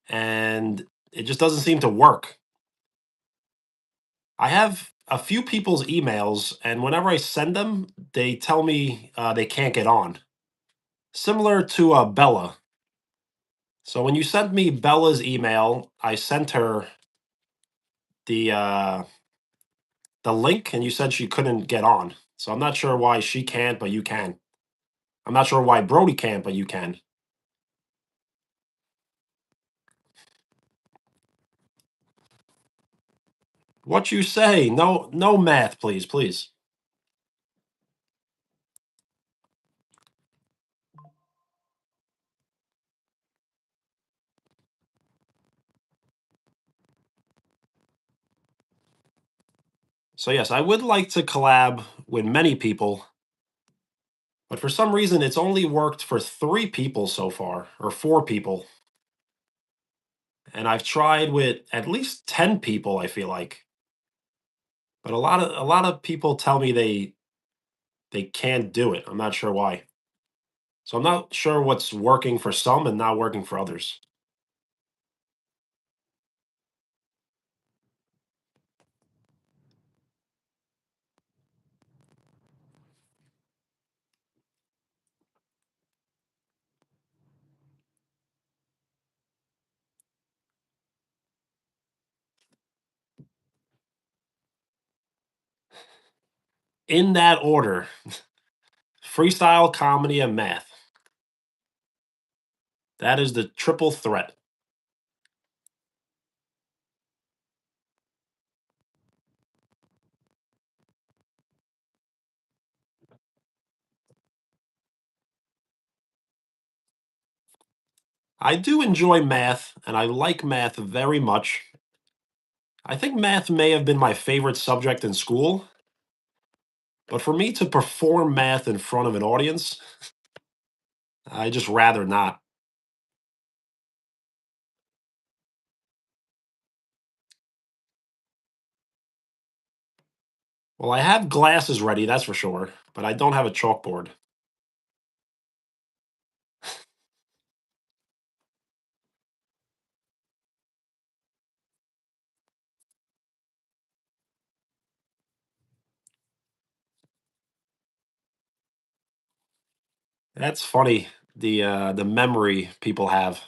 and it just doesn't seem to work. I have a few people's emails, and whenever I send them, they tell me they can't get on. Similar to Bella. So when you sent me Bella's email, I sent her the uh, the link, and you said she couldn't get on. So I'm not sure why she can't, but you can. I'm not sure why Brody can't, but you can. What you say? No, no math, please, please. So yes, I would like to collab with many people, but for some reason it's only worked for 3 people so far, or 4 people. And I've tried with at least 10 people, I feel like. But a lot of people tell me they can't do it. I'm not sure why. So I'm not sure what's working for some and not working for others. In that order, freestyle, comedy, and math. That is the triple threat. I do enjoy math, and I like math very much. I think math may have been my favorite subject in school, but for me to perform math in front of an audience, I just rather not. Well, I have glasses ready, that's for sure, but I don't have a chalkboard. That's funny, the memory people have.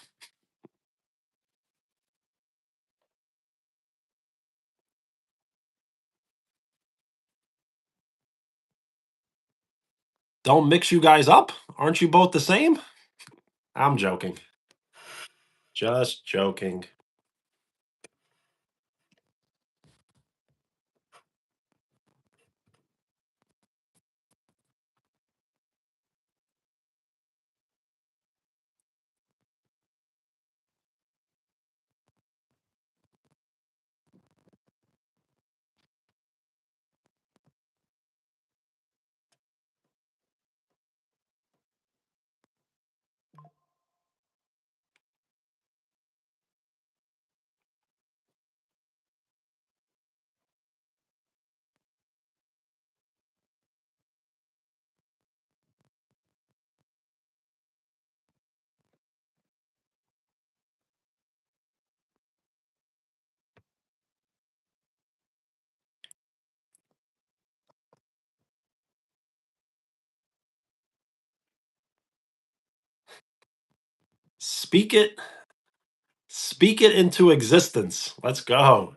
Don't mix you guys up? Aren't you both the same? I'm joking. Just joking. Speak it, speak it into existence. Let's go.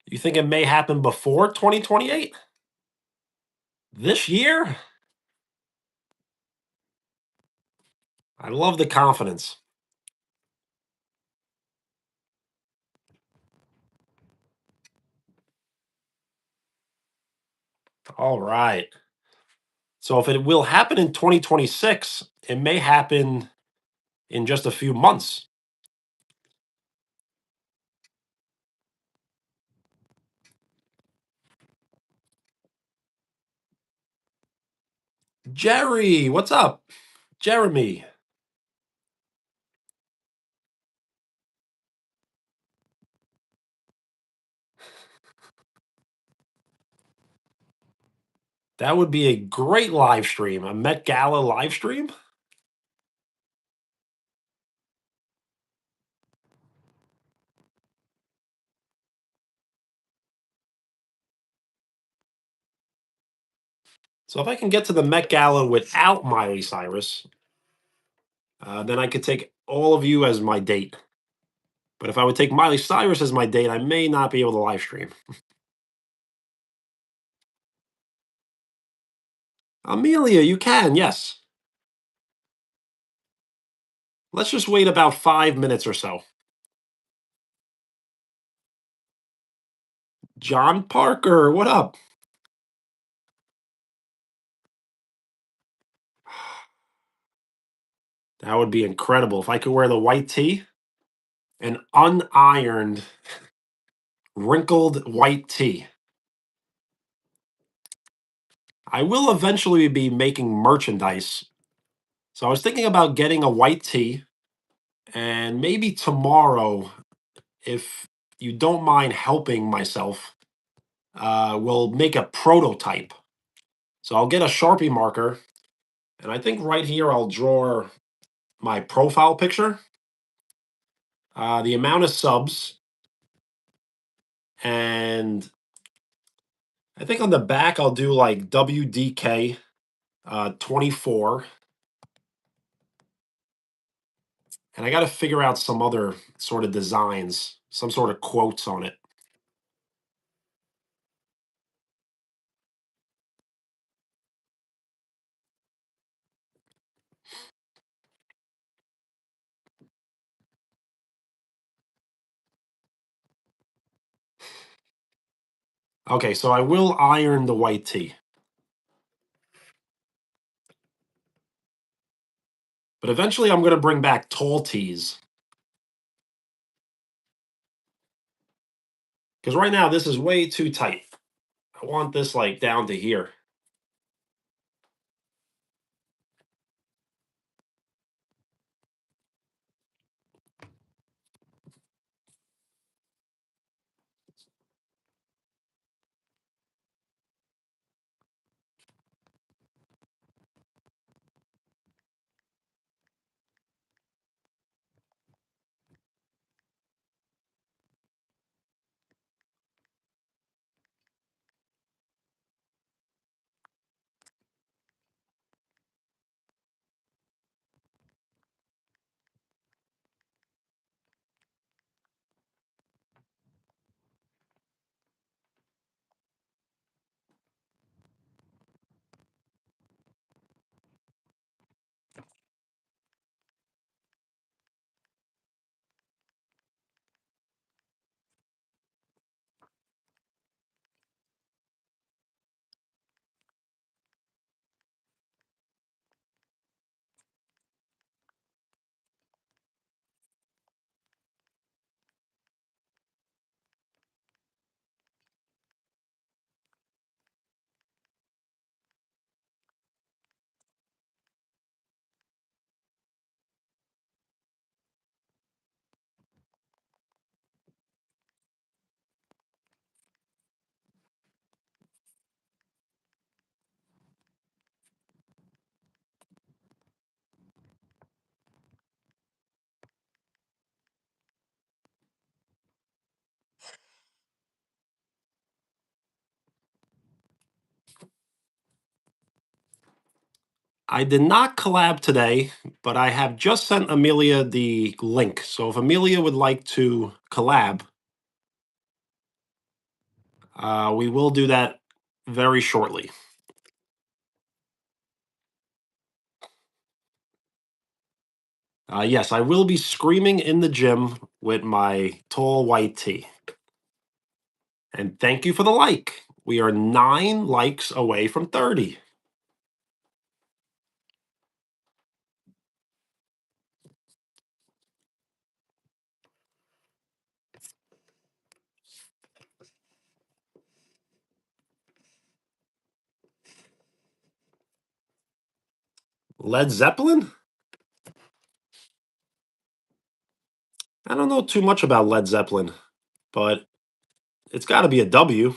You think it may happen before 2028? This year? I love the confidence. All right. So if it will happen in 2026, it may happen in just a few months. Jerry, what's up? Jeremy. That would be a great live stream, a Met Gala live stream. So if I can get to the Met Gala without Miley Cyrus, then I could take all of you as my date. But if I would take Miley Cyrus as my date, I may not be able to live stream. Amelia, you can, yes. Let's just wait about 5 minutes or so. John Parker, what up? That would be incredible if I could wear the white tee, an unironed, wrinkled white tee. I will eventually be making merchandise. So I was thinking about getting a white tee, and maybe tomorrow, if you don't mind helping myself, we'll make a prototype. So I'll get a Sharpie marker, and I think right here I'll draw my profile picture, the amount of subs, and I think on the back I'll do like WDK 24. And I got to figure out some other sort of designs, some sort of quotes on it. Okay, so I will iron the white tee. But eventually I'm going to bring back tall tees. Because right now this is way too tight. I want this like down to here. I did not collab today, but I have just sent Amelia the link. So if Amelia would like to collab, We will do that very shortly. Yes, I will be screaming in the gym with my tall white tee. And thank you for the like. We are 9 likes away from 30. Led Zeppelin? I don't know too much about Led Zeppelin, but it's got to be a W.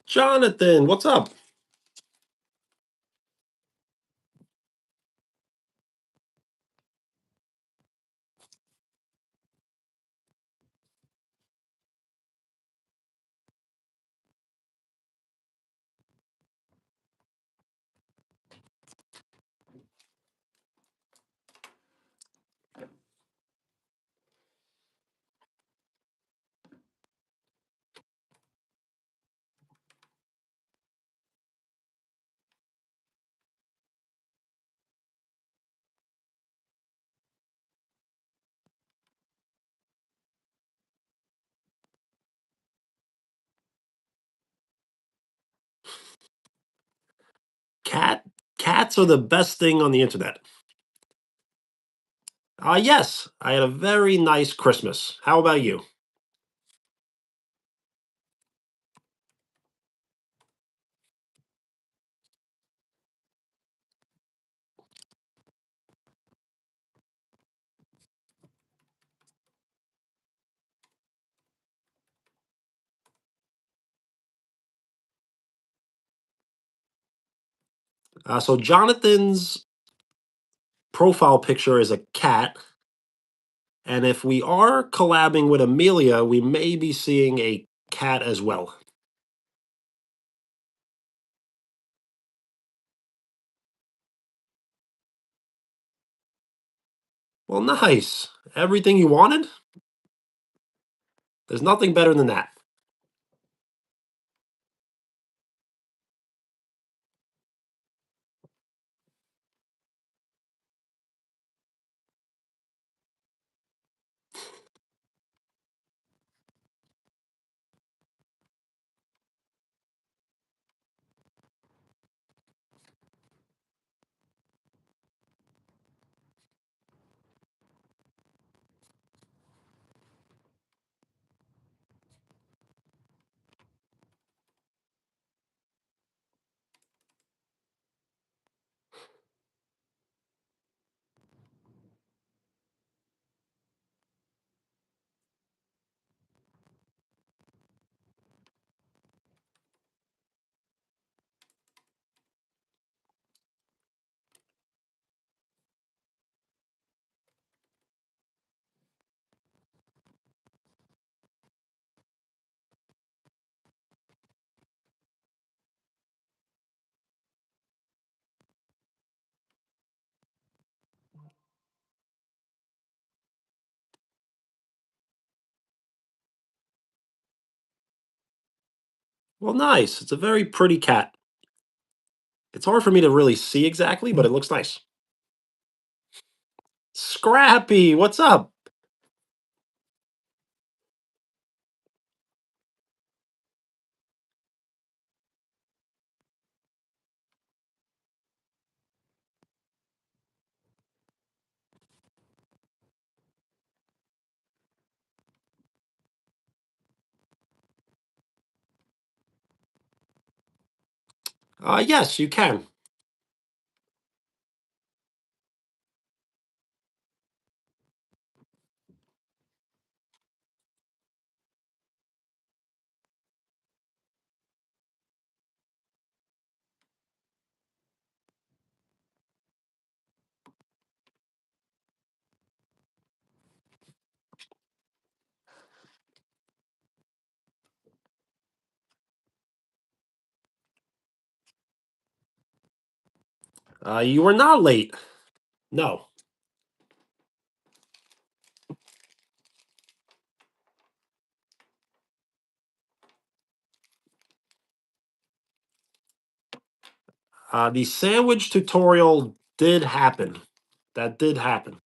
Jonathan, what's up? Cat Cats are the best thing on the internet. Yes, I had a very nice Christmas. How about you? So Jonathan's profile picture is a cat, and if we are collabing with Amelia, we may be seeing a cat as well. Well, nice. Everything you wanted? There's nothing better than that. Well, nice. It's a very pretty cat. It's hard for me to really see exactly, but it looks nice. Scrappy, what's up? Yes, you can. You were not late. No. The sandwich tutorial did happen. That did happen.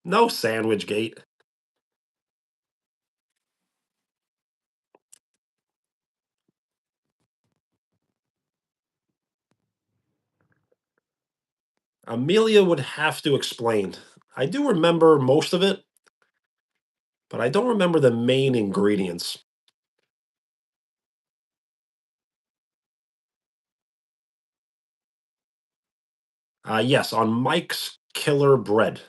No sandwich gate. Amelia would have to explain. I do remember most of it, but I don't remember the main ingredients. Yes, on Mike's Killer Bread.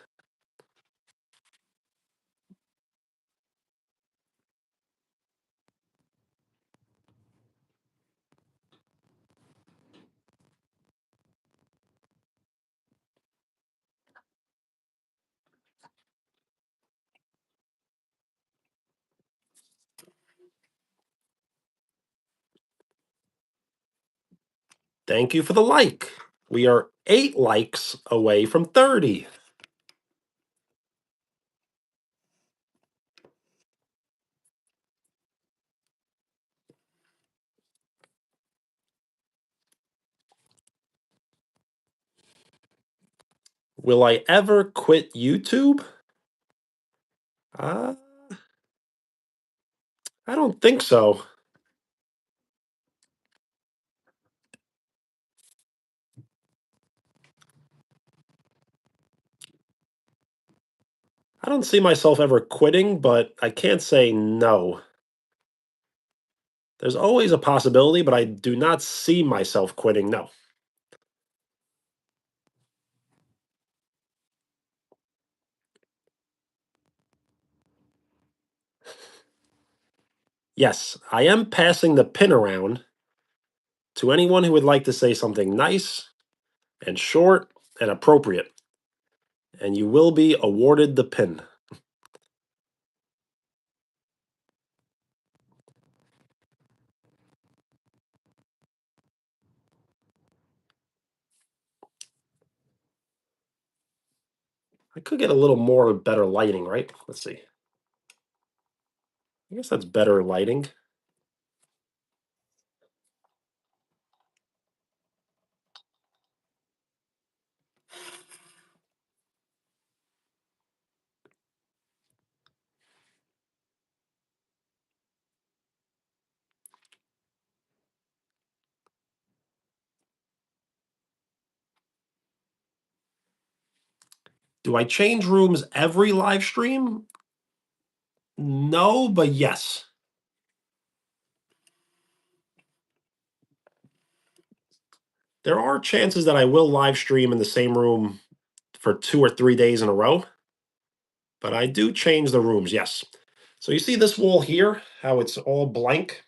Thank you for the like. We are 8 likes away from 30. Will I ever quit YouTube? Uh, I don't think so. I don't see myself ever quitting, but I can't say no. There's always a possibility, but I do not see myself quitting. No. Yes, I am passing the pin around to anyone who would like to say something nice and short and appropriate, and you will be awarded the pin. I could get a little more better lighting, right? Let's see. I guess that's better lighting. Do I change rooms every live stream? No, but yes. There are chances that I will live stream in the same room for 2 or 3 days in a row, but I do change the rooms, yes. So you see this wall here, how it's all blank?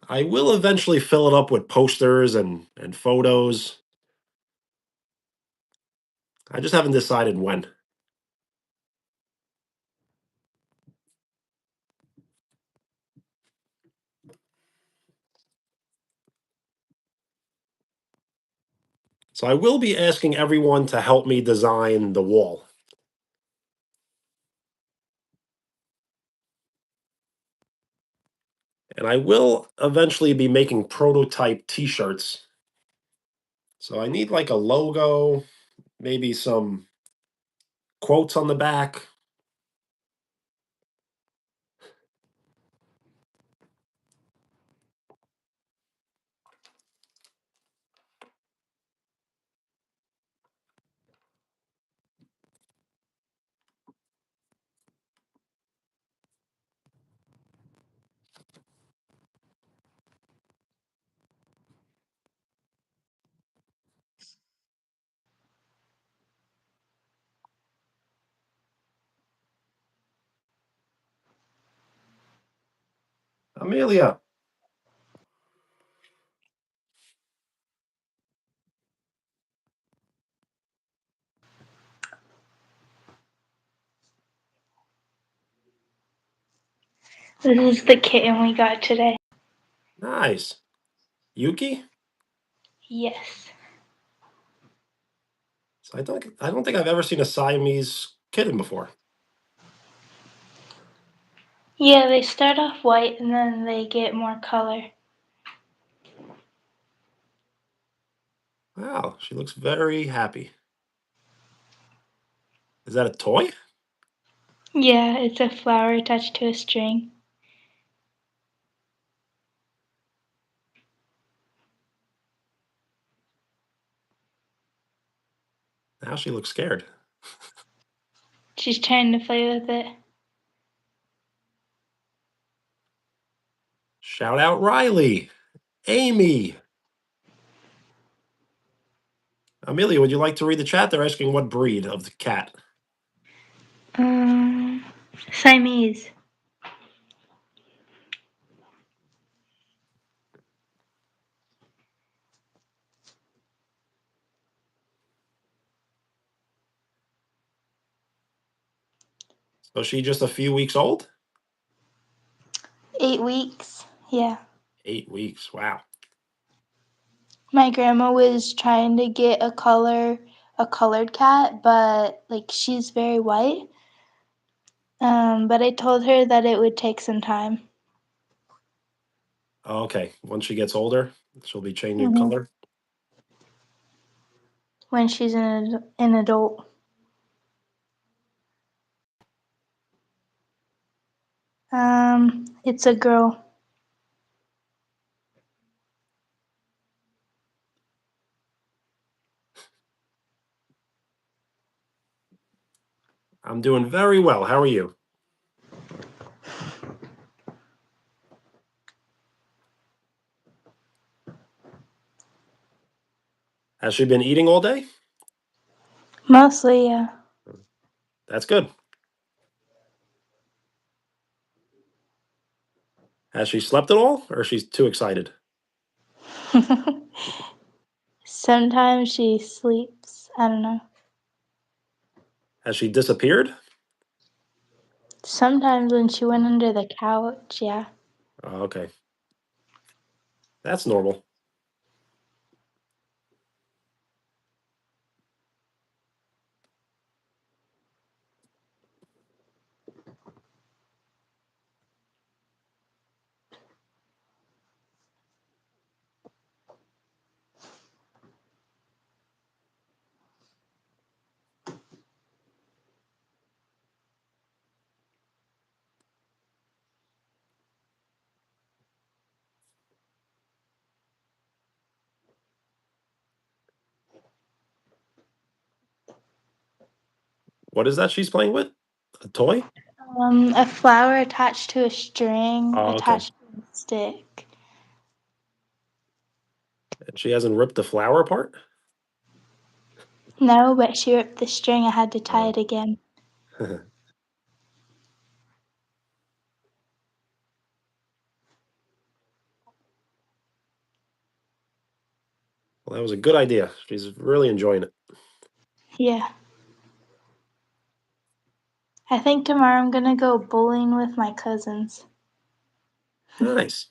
I will eventually fill it up with posters and photos. I just haven't decided when. So I will be asking everyone to help me design the wall. And I will eventually be making prototype t-shirts. So I need like a logo, maybe some quotes on the back. Amelia. This is the kitten we got today. Nice. Yuki? Yes. So I don't think I've ever seen a Siamese kitten before. Yeah, they start off white and then they get more color. Wow, she looks very happy. Is that a toy? Yeah, it's a flower attached to a string. Now she looks scared. She's trying to play with it. Shout out Riley. Amy. Amelia, would you like to read the chat? They're asking what breed of the cat. Siamese. So she just a few weeks old? 8 weeks. Yeah. 8 weeks. Wow. My grandma was trying to get a colored cat, but like she's very white. But I told her that it would take some time. Oh, okay. Once she gets older, she'll be changing Mm-hmm. color. When she's an adult. It's a girl. I'm doing very well. How are you? Has she been eating all day? Mostly, yeah. That's good. Has she slept at all, or she's too excited? Sometimes she sleeps. I don't know. Has she disappeared? Sometimes when she went under the couch, yeah. Oh, okay. That's normal. What is that she's playing with? A toy? A flower attached to a string, Oh, okay. attached to a stick. And she hasn't ripped the flower apart? No, but she ripped the string. I had to tie Oh. it again. Well, that was a good idea. She's really enjoying it. Yeah. I think tomorrow I'm gonna go bowling with my cousins. Nice.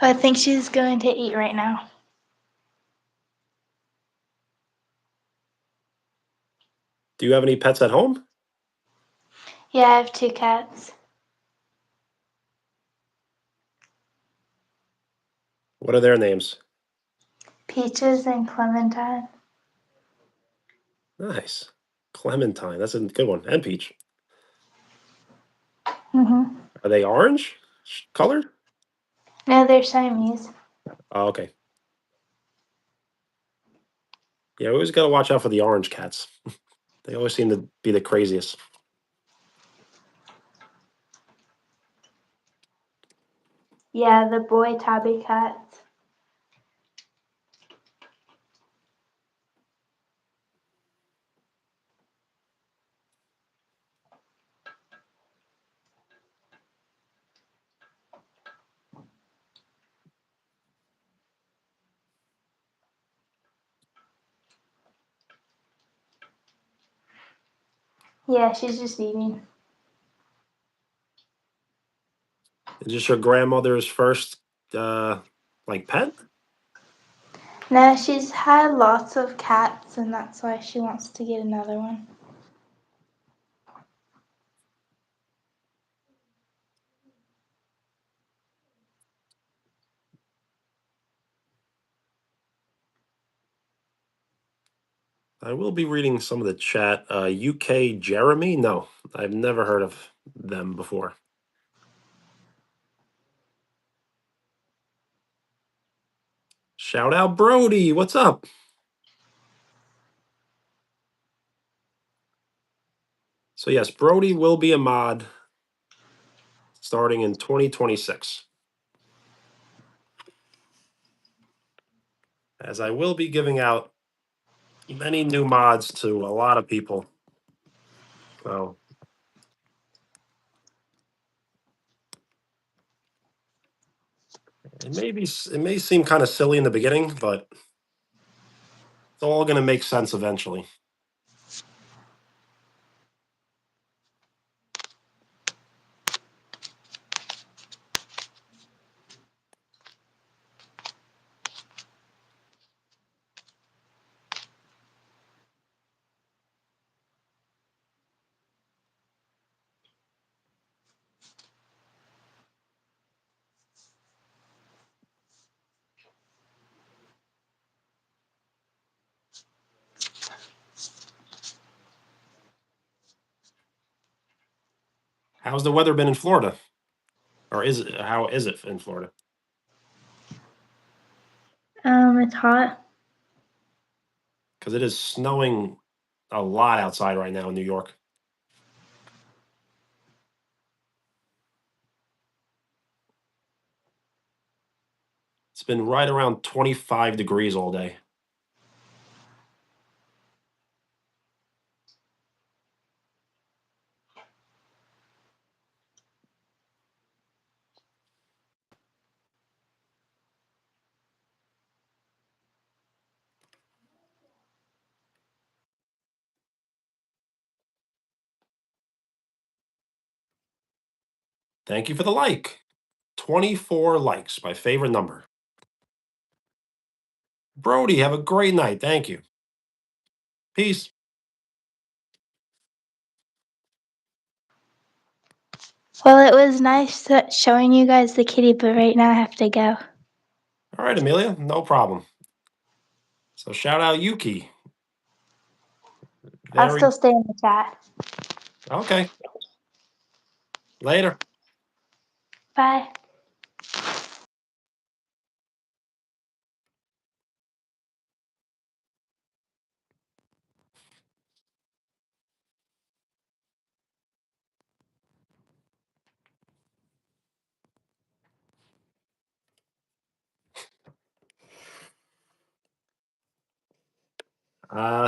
I think she's going to eat right now. Do you have any pets at home? Yeah, I have 2 cats. What are their names? Peaches and Clementine. Nice. Clementine. That's a good one. And Peach. Mm-hmm. Are they orange colored? No, they're Siamese. Oh, okay. Yeah, we always got to watch out for the orange cats. They always seem to be the craziest. Yeah, the boy tabby cats. Yeah, she's just eating. Is this your grandmother's first like pet? No, she's had lots of cats, and that's why she wants to get another one. I will be reading some of the chat. UK Jeremy? No, I've never heard of them before. Shout out Brody. What's up? So yes, Brody will be a mod starting in 2026. As I will be giving out many new mods to a lot of people. So it may seem kind of silly in the beginning, but it's all going to make sense eventually. How's the weather been in Florida? Or how is it in Florida? It's hot. Because it is snowing a lot outside right now in New York. It's been right around 25 degrees all day. Thank you for the like. 24 likes, my favorite number. Brody, have a great night. Thank you. Peace. Well, it was nice showing you guys the kitty, but right now I have to go. All right, Amelia, no problem. So shout out Yuki. I'll Very still stay in the chat. okay. Later. Bye.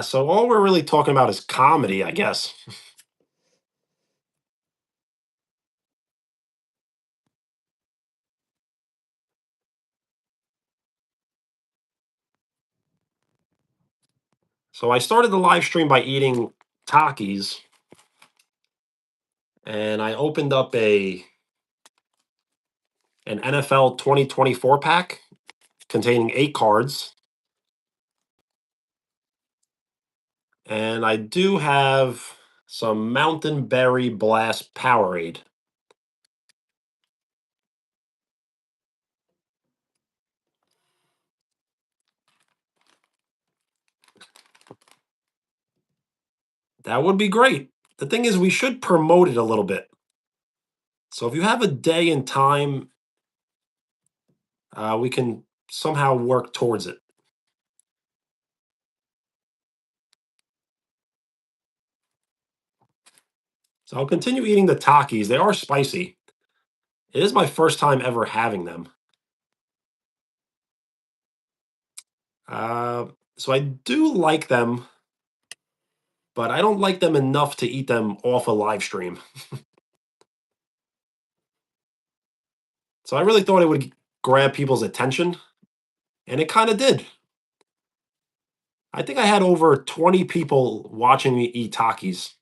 So all we're really talking about is comedy, I guess. So I started the live stream by eating Takis, and I opened up a an NFL 2024 pack containing 8 cards. And I do have some Mountain Berry Blast Powerade. That would be great. The thing is, we should promote it a little bit. So if you have a day and time, we can somehow work towards it. So I'll continue eating the Takis. They are spicy. It is my first time ever having them. Uh, so I do like them, but I don't like them enough to eat them off a live stream. So I really thought it would grab people's attention, and it kind of did. I think I had over 20 people watching me eat Takis.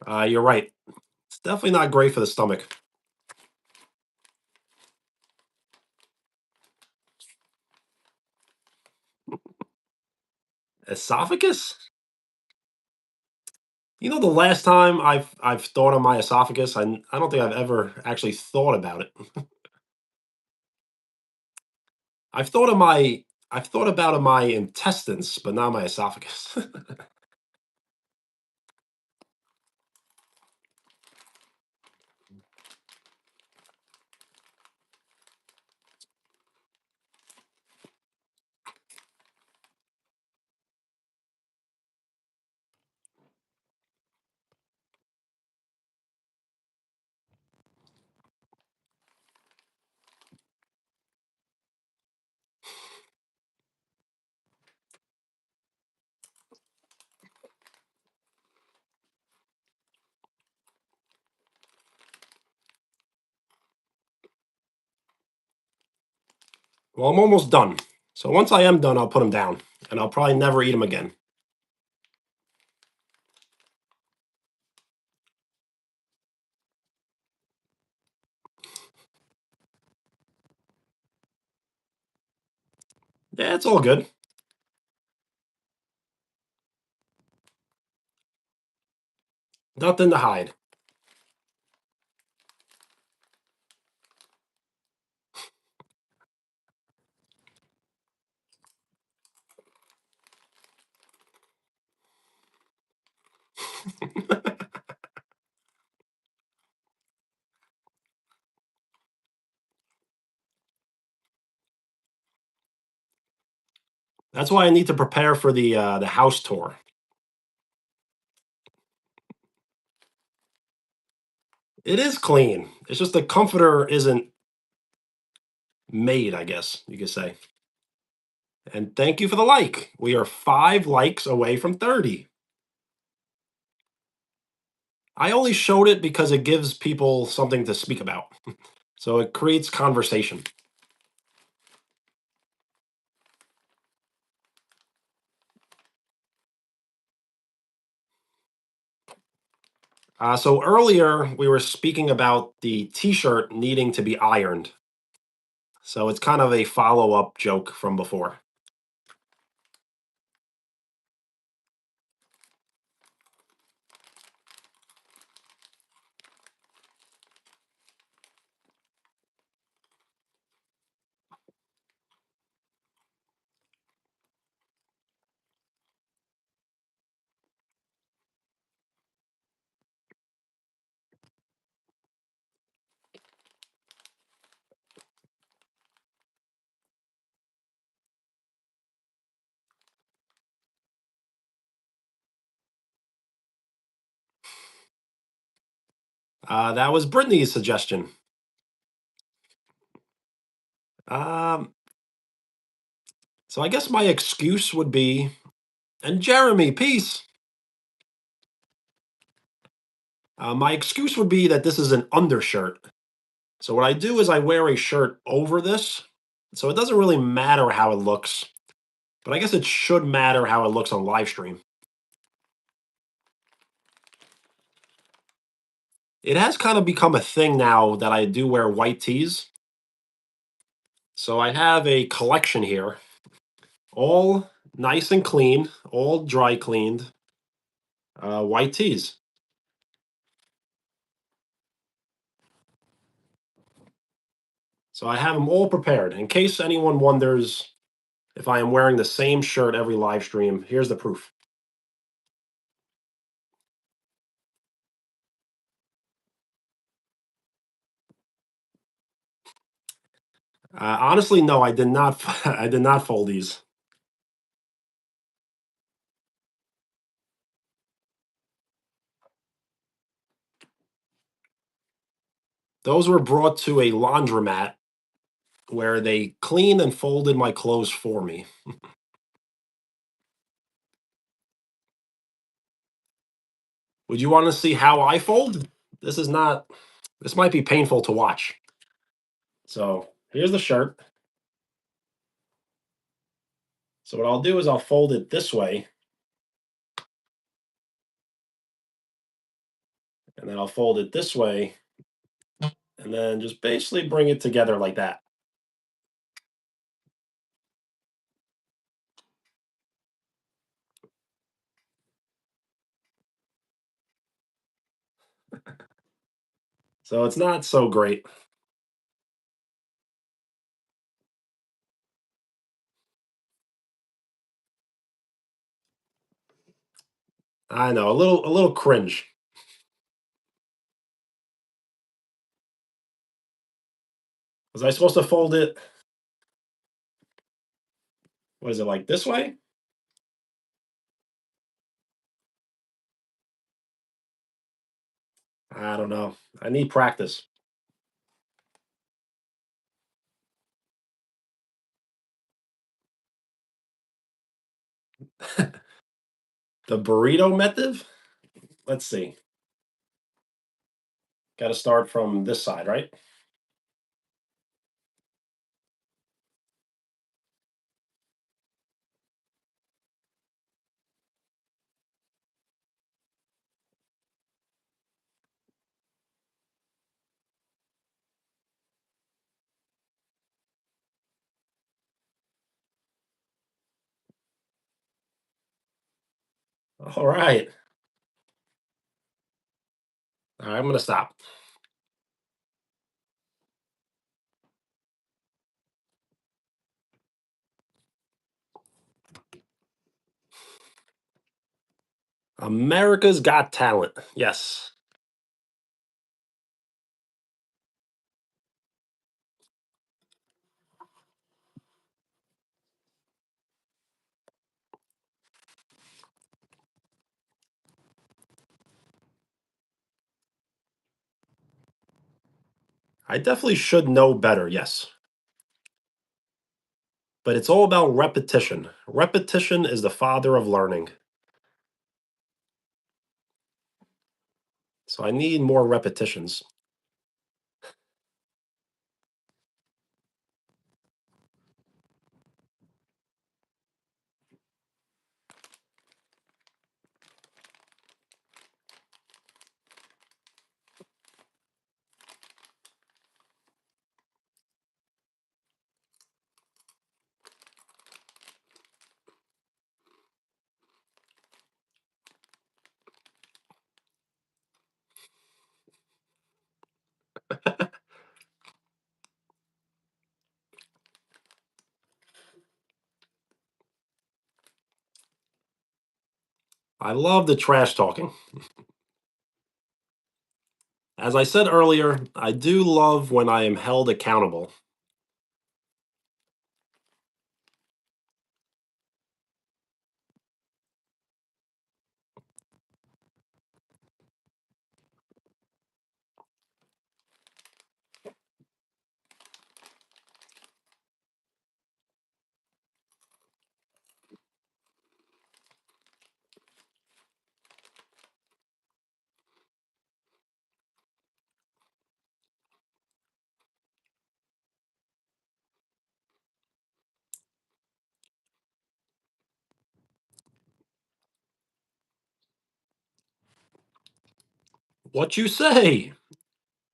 You're right. It's definitely not great for the stomach. Esophagus? You know, the last time I've thought of my esophagus, I don't think I've ever actually thought about it. I've thought of my I've thought about my intestines, but not my esophagus. Well, I'm almost done. So once I am done, I'll put them down, and I'll probably never eat them again. Yeah, it's all good. Nothing to hide. That's why I need to prepare for the house tour. It is clean. It's just the comforter isn't made, I guess you could say. And thank you for the like. We are 5 likes away from 30. I only showed it because it gives people something to speak about. So it creates conversation. So earlier we were speaking about the t-shirt needing to be ironed. So it's kind of a follow-up joke from before. That was Brittany's suggestion. Um, So I guess my excuse would be, and Jeremy, peace. My excuse would be that this is an undershirt. So what I do is I wear a shirt over this. So it doesn't really matter how it looks, but I guess it should matter how it looks on live stream. It has kind of become a thing now that I do wear white tees. So I have a collection here, all nice and clean, all dry cleaned white tees. So I have them all prepared. In case anyone wonders if I am wearing the same shirt every live stream, here's the proof. Honestly, no, I did not. I did not fold these. Those were brought to a laundromat where they cleaned and folded my clothes for me. Would you want to see how I fold? This is not. This might be painful to watch. So here's the shirt. So what I'll do is I'll fold it this way, and then I'll fold it this way, and then just basically bring it together like that. So it's not so great. I know, a little cringe. Was I supposed to fold it? What is it, like this way? I don't know. I need practice. The burrito method? Let's see. Got to start from this side, right? All right. All right, I'm going to stop. America's Got Talent. Yes. I definitely should know better. Yes. But it's all about repetition. Repetition is the father of learning. So I need more repetitions. I love the trash talking. As I said earlier, I do love when I am held accountable. What you say?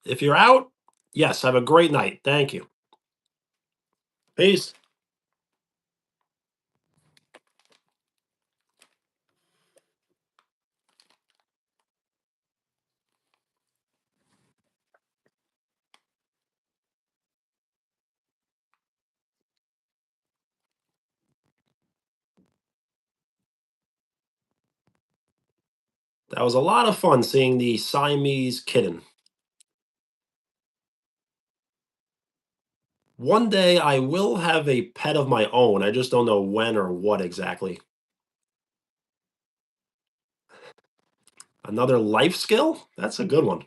If you're out, yes, have a great night. Thank you. Peace. That was a lot of fun seeing the Siamese kitten. One day I will have a pet of my own. I just don't know when or what exactly. Another life skill? That's a good one.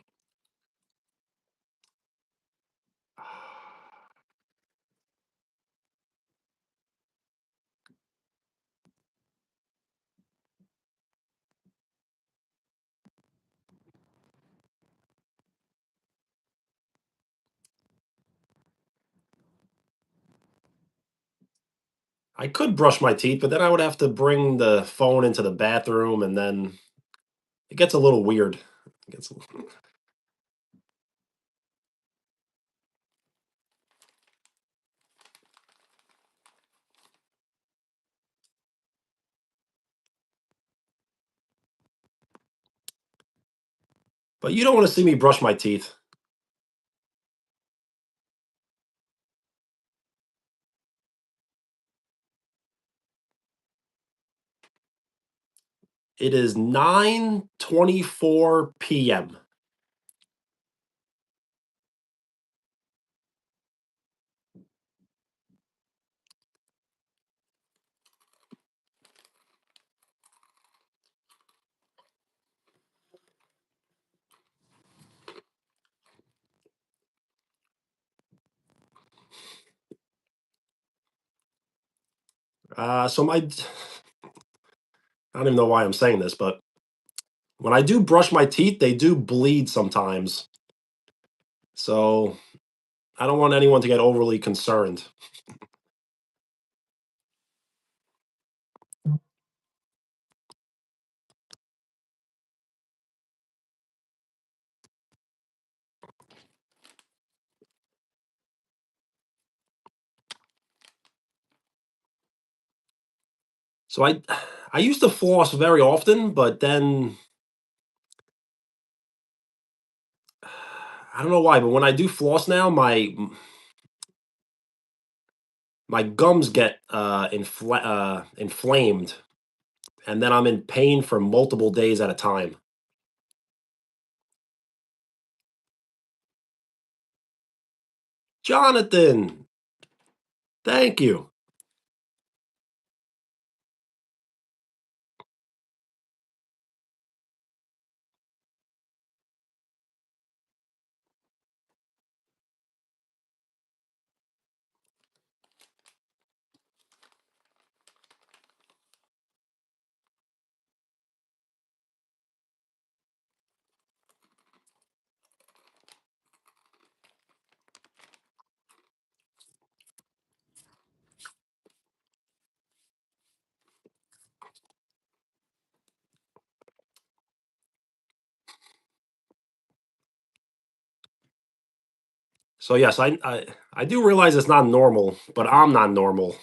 I could brush my teeth, but then I would have to bring the phone into the bathroom and then it gets a little weird. It gets, but you don't want to see me brush my teeth. It is 9:24 p.m. So my, I don't even know why I'm saying this, but when I do brush my teeth, they do bleed sometimes. So I don't want anyone to get overly concerned. So I used to floss very often, but then I don't know why, but when I do floss now, my gums get inflamed, and then I'm in pain for multiple days at a time. Jonathan, thank you. So yes, I do realize it's not normal, but I'm not normal.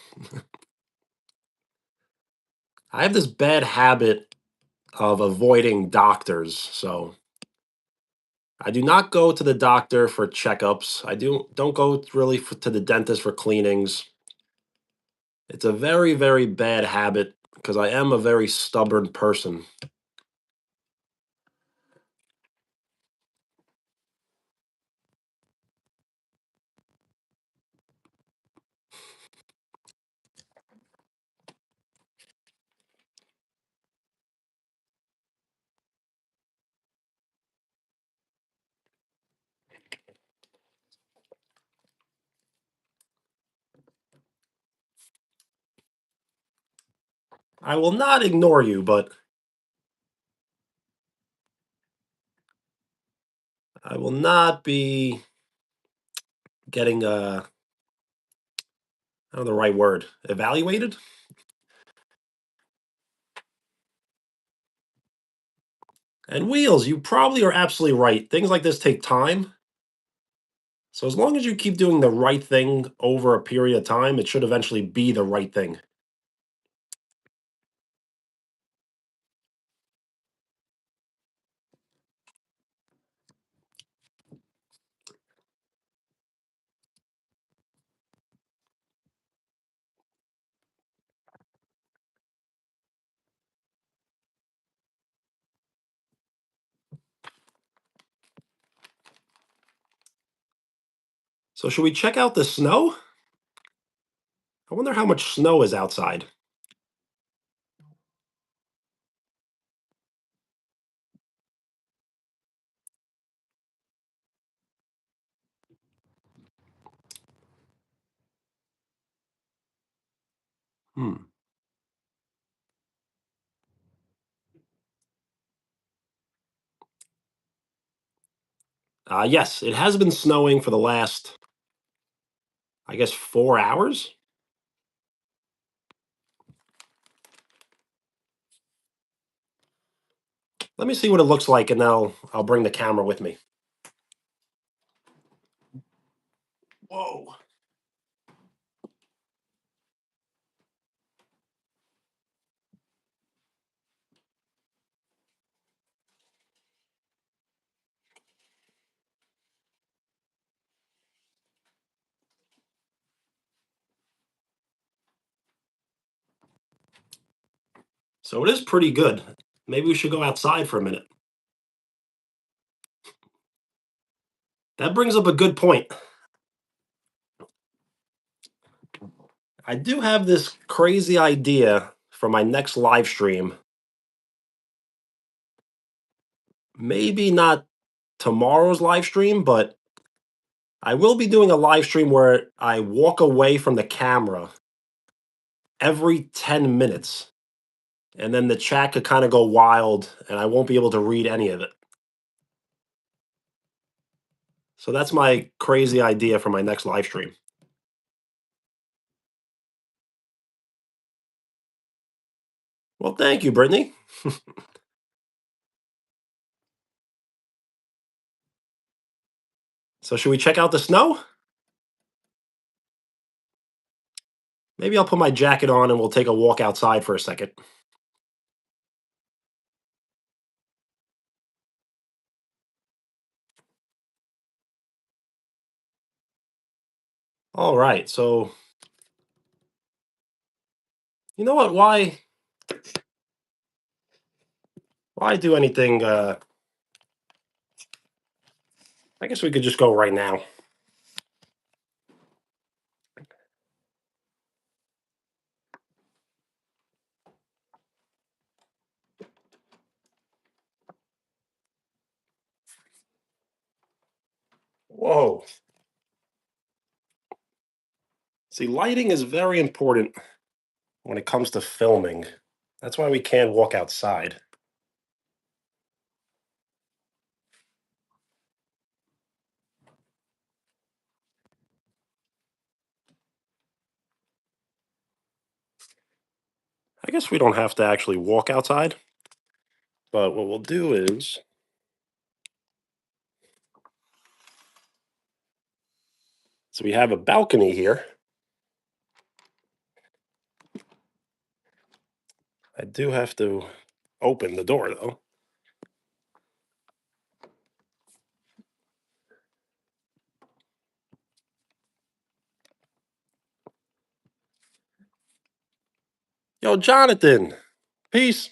I have this bad habit of avoiding doctors, so I do not go to the doctor for checkups. I don't go really to the dentist for cleanings. It's a very, very bad habit because I am a very stubborn person. I will not ignore you, but I will not be getting I don't know the right word, evaluated. And wheels, you probably are absolutely right. Things like this take time. So as long as you keep doing the right thing over a period of time, it should eventually be the right thing. So should we check out the snow? I wonder how much snow is outside. Hmm. Yes, it has been snowing for the last, I guess, 4 hours. Let me see what it looks like, and then I'll bring the camera with me. Whoa. So it is pretty good. Maybe we should go outside for a minute. That brings up a good point. I do have this crazy idea for my next live stream. Maybe not tomorrow's live stream, but I will be doing a live stream where I walk away from the camera every 10 minutes. And then the chat could kind of go wild and I won't be able to read any of it. So that's my crazy idea for my next live stream. Well, thank you, Brittany. So should we check out the snow? Maybe I'll put my jacket on and we'll take a walk outside for a second. All right. So, you know what? Why do anything? I guess we could just go right now. Whoa. See, lighting is very important when it comes to filming. That's why we can't walk outside. I guess we don't have to actually walk outside, but what we'll do is so we have a balcony here. I do have to open the door though. Yo, Jonathan, peace.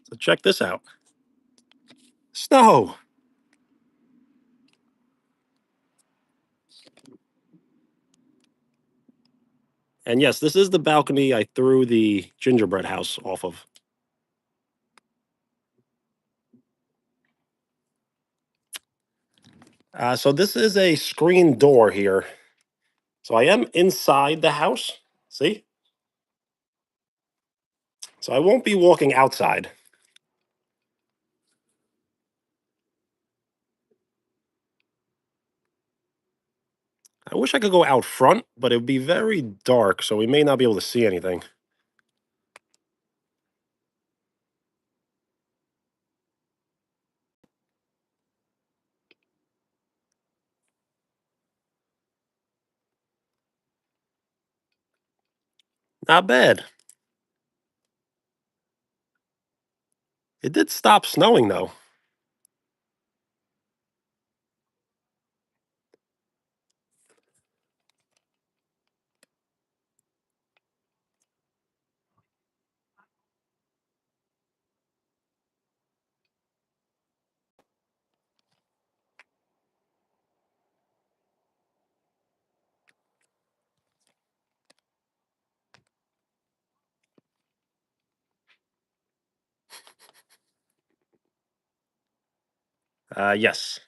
So check this out. Snow. And yes, this is the balcony I threw the gingerbread house off of. So this is a screen door here. So I am inside the house. See? So I won't be walking outside. I wish I could go out front, but it would be very dark, so we may not be able to see anything. Not bad. It did stop snowing though. Yes.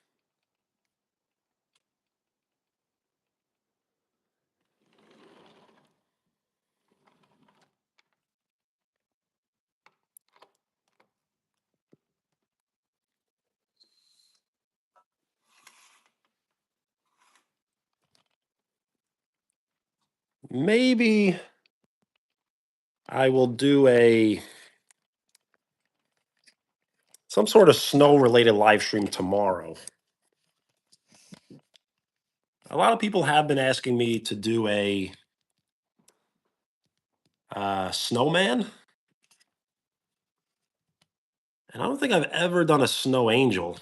Maybe I will do a some sort of snow related live stream tomorrow. A lot of people have been asking me to do a snowman, and I don't think I've ever done a snow angel.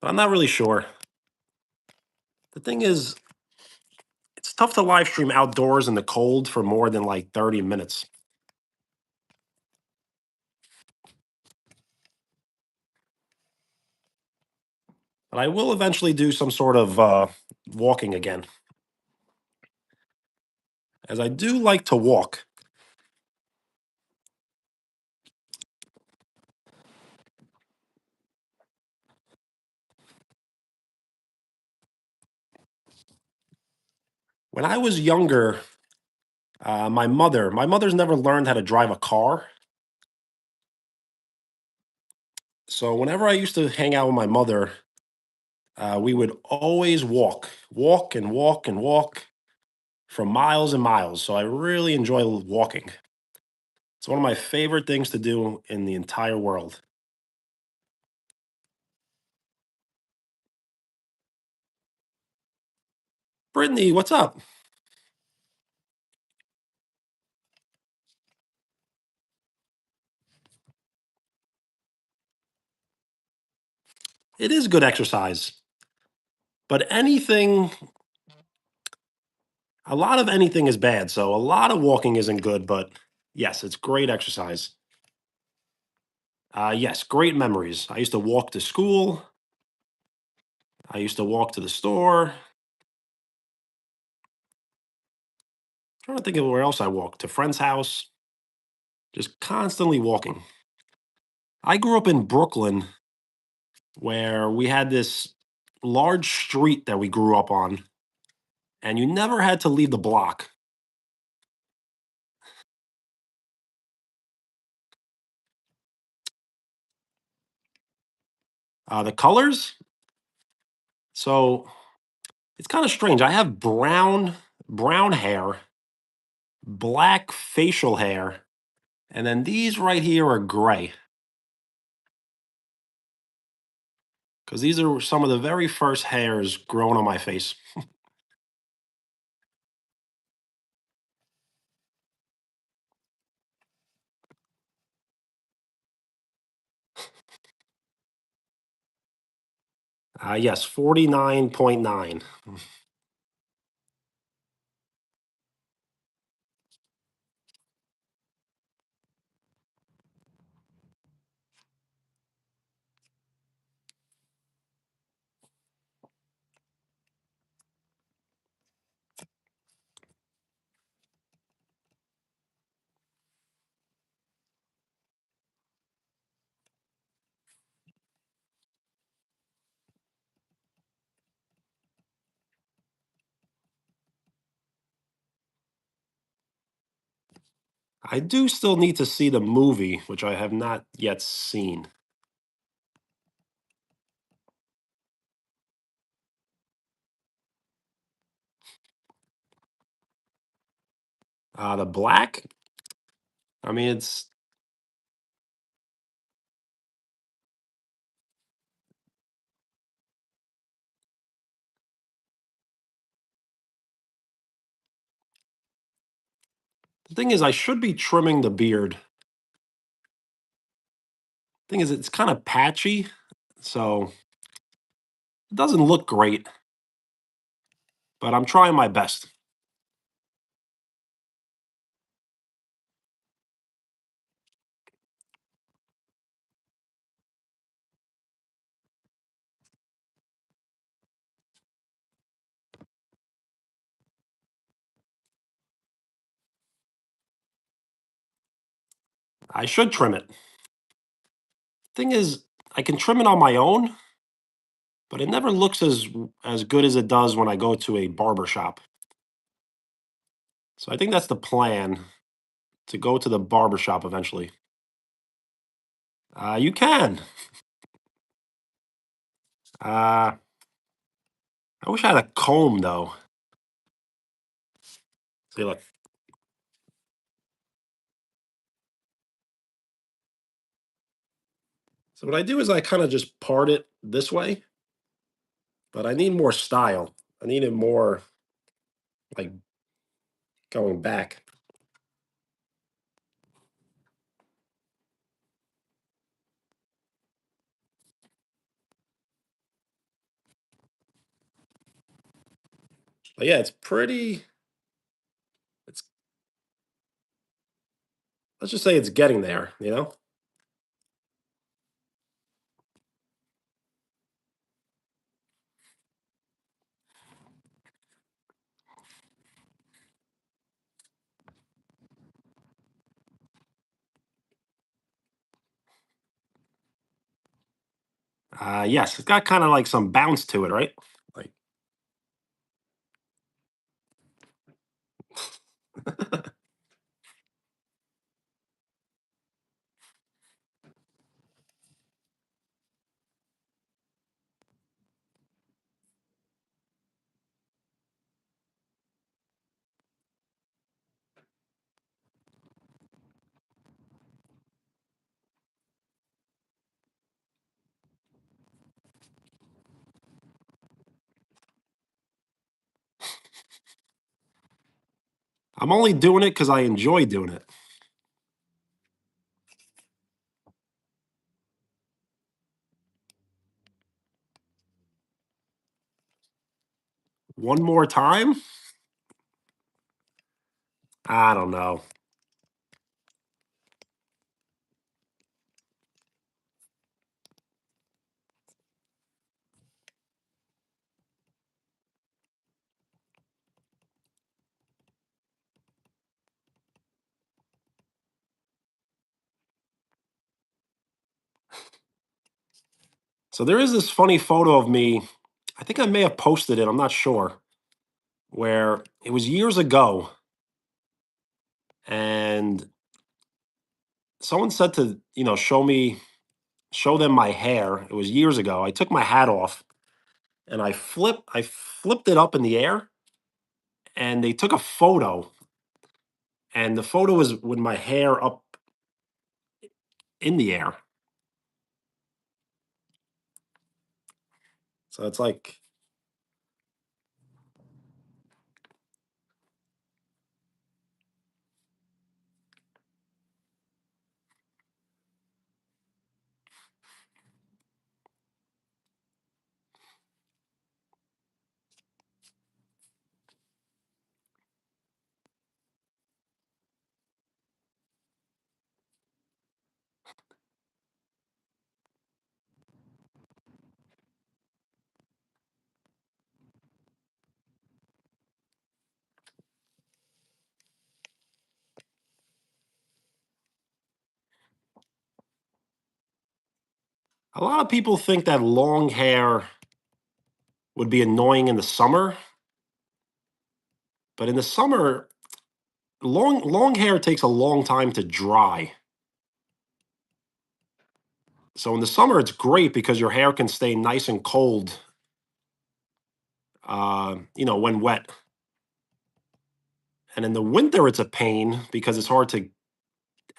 But I'm not really sure. The thing is, it's tough to live stream outdoors in the cold for more than like 30 minutes. But I will eventually do some sort of walking again, as I do like to walk. When I was younger, my mother's never learned how to drive a car. So whenever I used to hang out with my mother, we would always walk and walk and walk for miles and miles. So I really enjoy walking. It's one of my favorite things to do in the entire world. Brittany, what's up? It is good exercise, but a lot of anything is bad. So a lot of walking isn't good, but yes, it's great exercise. Yes, great memories. I used to walk to school. I used to walk to the store. Trying to think of where else I walked. To friend's house. Just constantly walking. I grew up in Brooklyn where we had this large street that we grew up on, and you never had to leave the block. The colors, so it's kind of strange. I have brown hair, black facial hair, and then these right here are gray because these are some of the very first hairs growing on my face. Yes, 49.9. I do still need to see the movie, which I have not yet seen. The black, I mean, it's The thing is, I should be trimming the beard. Thing is, it's kind of patchy, so it doesn't look great, but I'm trying my best. I should trim it. Thing is, I can trim it on my own, but it never looks as good as it does when I go to a barber shop. So I think that's the plan, to go to the barber shop eventually. You can. I wish I had a comb though. See, look. So what I do is I kind of just part it this way, but I need more style. I need it more like going back. But yeah, it's pretty. It's, let's just say it's getting there. Yes, it's got kind of like some bounce to it, right? Like, I'm only doing it because I enjoy doing it. One more time? I don't know. So there is this funny photo of me. I think I may have posted it. I'm not sure. Where it was years ago, and someone said to show them my hair. It was years ago. I took my hat off and I flipped it up in the air, and they took a photo, and the photo was with my hair up in the air. So it's like, a lot of people think that long hair would be annoying in the summer, but in the summer, long hair takes a long time to dry. So in the summer, it's great because your hair can stay nice and cold, when wet. And in the winter, it's a pain because it's hard to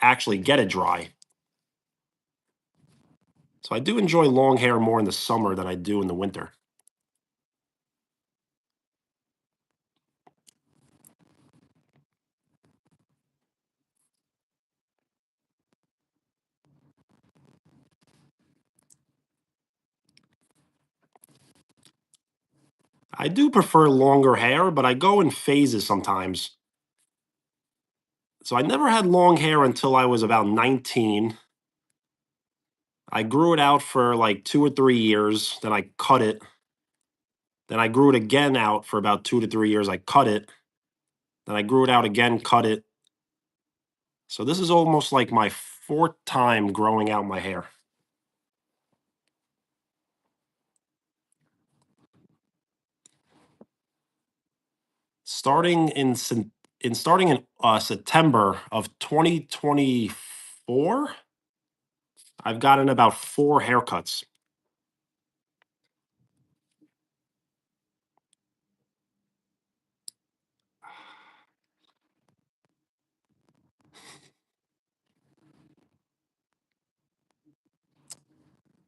actually get it dry. So I do enjoy long hair more in the summer than I do in the winter. I do prefer longer hair, but I go in phases sometimes. So I never had long hair until I was about 19. I grew it out for like 2 or 3 years. Then I cut it. Then I grew it again out for about 2 to 3 years. I cut it. Then I grew it out again, cut it. So this is almost like my fourth time growing out my hair. Starting in September of 2024, I've gotten about 4 haircuts.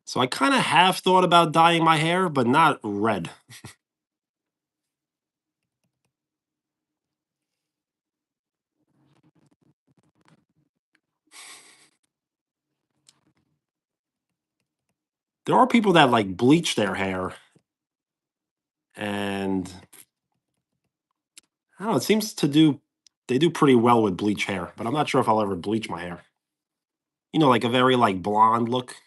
So I kind of have thought about dyeing my hair, but not red. There are people that like bleach their hair, and I don't know, it seems to do they do pretty well with bleach hair, but I'm not sure if I'll ever bleach my hair. Like a very like blonde look.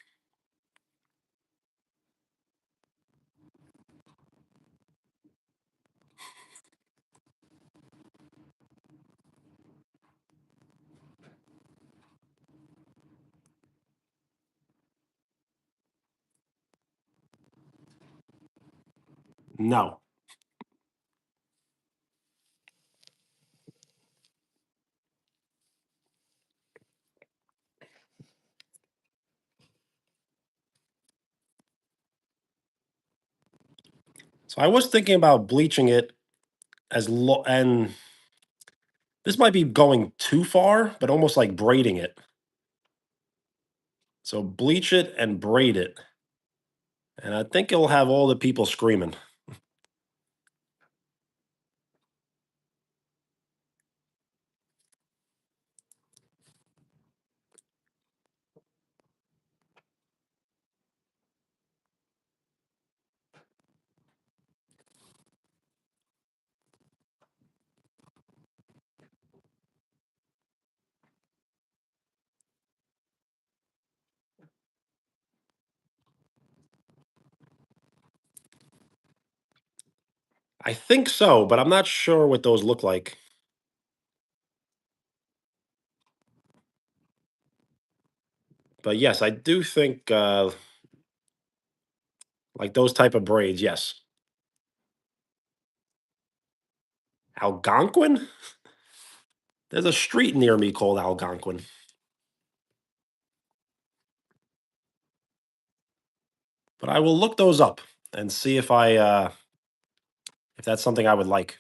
No. So I was thinking about bleaching it and this might be going too far, but almost like braiding it. So bleach it and braid it. And I think it'll have all the people screaming. I think so, but I'm not sure what those look like. But yes, I do think like those type of braids, yes. Algonquin? There's a street near me called Algonquin. But I will look those up and see if that's something I would like.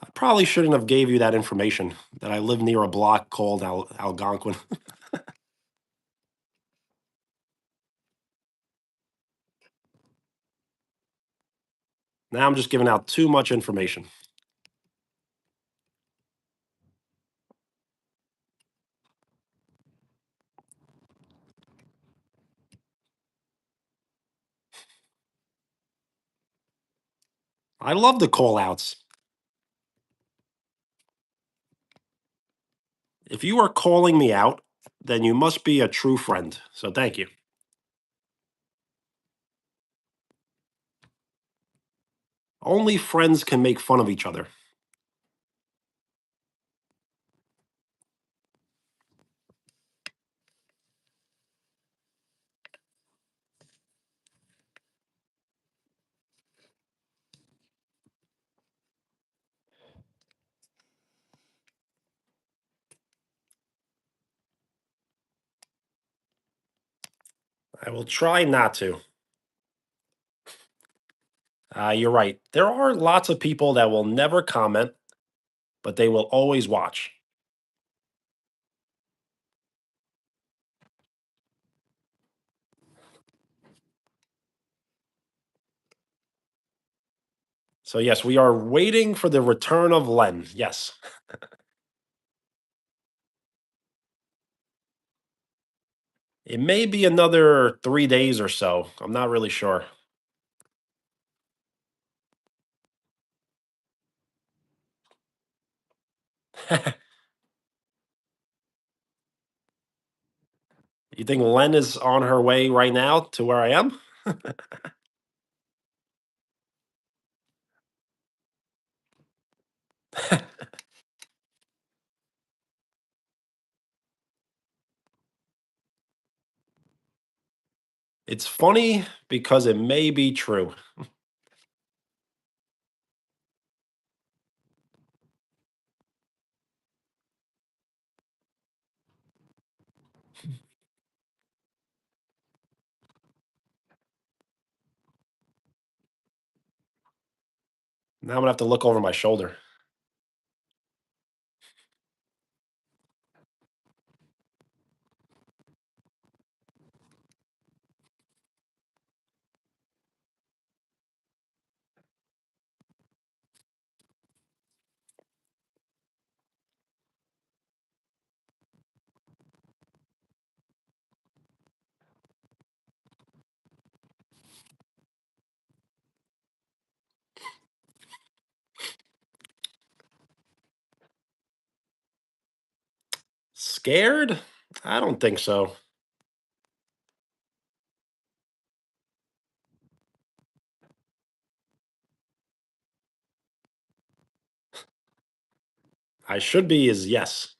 I probably shouldn't have gave you that information that I live near a block called Algonquin. Now I'm just giving out too much information. I love the call outs. If you are calling me out, then you must be a true friend. So thank you. Only friends can make fun of each other. I will try not to. You're right. There are lots of people that will never comment, but they will always watch. So, yes, we are waiting for the return of Len. Yes. It may be another 3 days or so. I'm not really sure. You think Len is on her way right now to where I am? It's funny because it may be true. Now I'm gonna have to look over my shoulder. Scared? I don't think so. I should be is yes.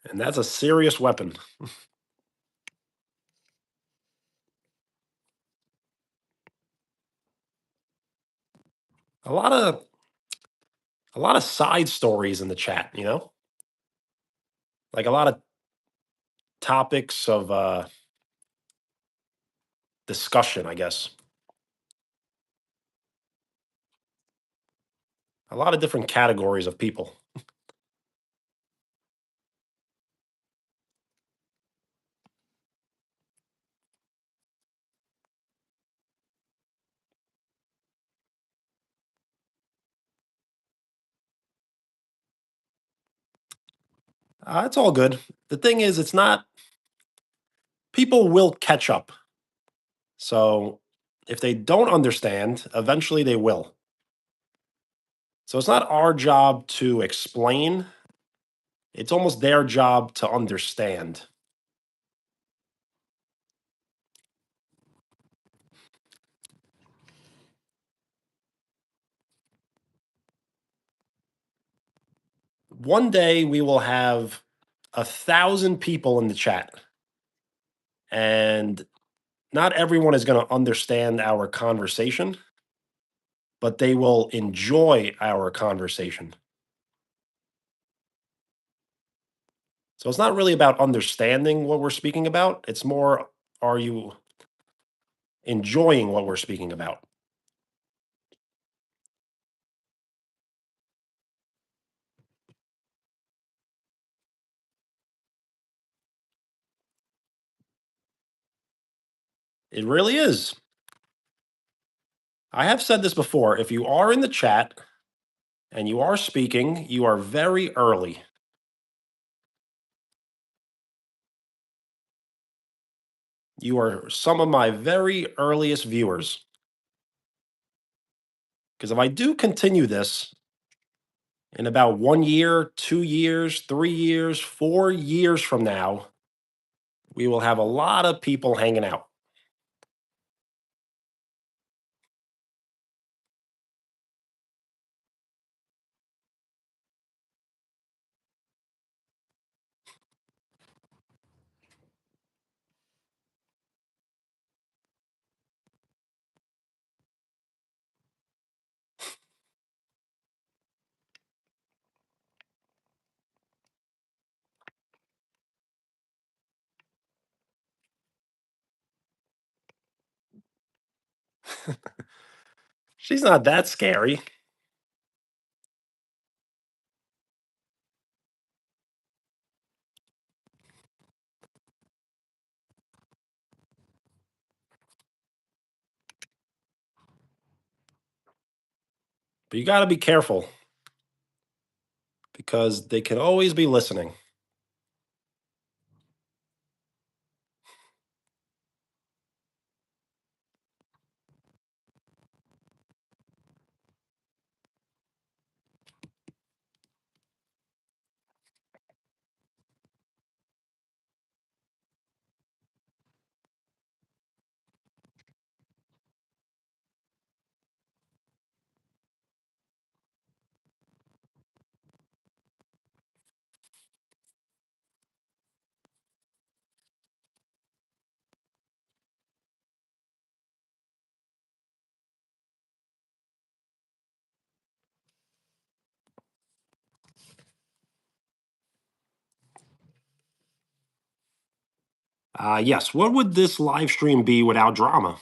And that's a serious weapon. A lot of a lot of side stories in the chat, Like a lot of topics of discussion, I guess. A lot of different categories of people. It's all good. The thing is, it's not, people will catch up. So if they don't understand, eventually they will. So it's not our job to explain, it's almost their job to understand. One day we will have 1,000 people in the chat, and not everyone is going to understand our conversation, but they will enjoy our conversation. So it's not really about understanding what we're speaking about. It's more, are you enjoying what we're speaking about? It really is. I have said this before. If you are in the chat and you are speaking, you are very early. You are some of my very earliest viewers. Because if I do continue this in about 1 year, 2 years, 3 years, 4 years from now, we will have a lot of people hanging out. She's not that scary. But you got to be careful because they can always be listening. Yes, what would this live stream be without drama?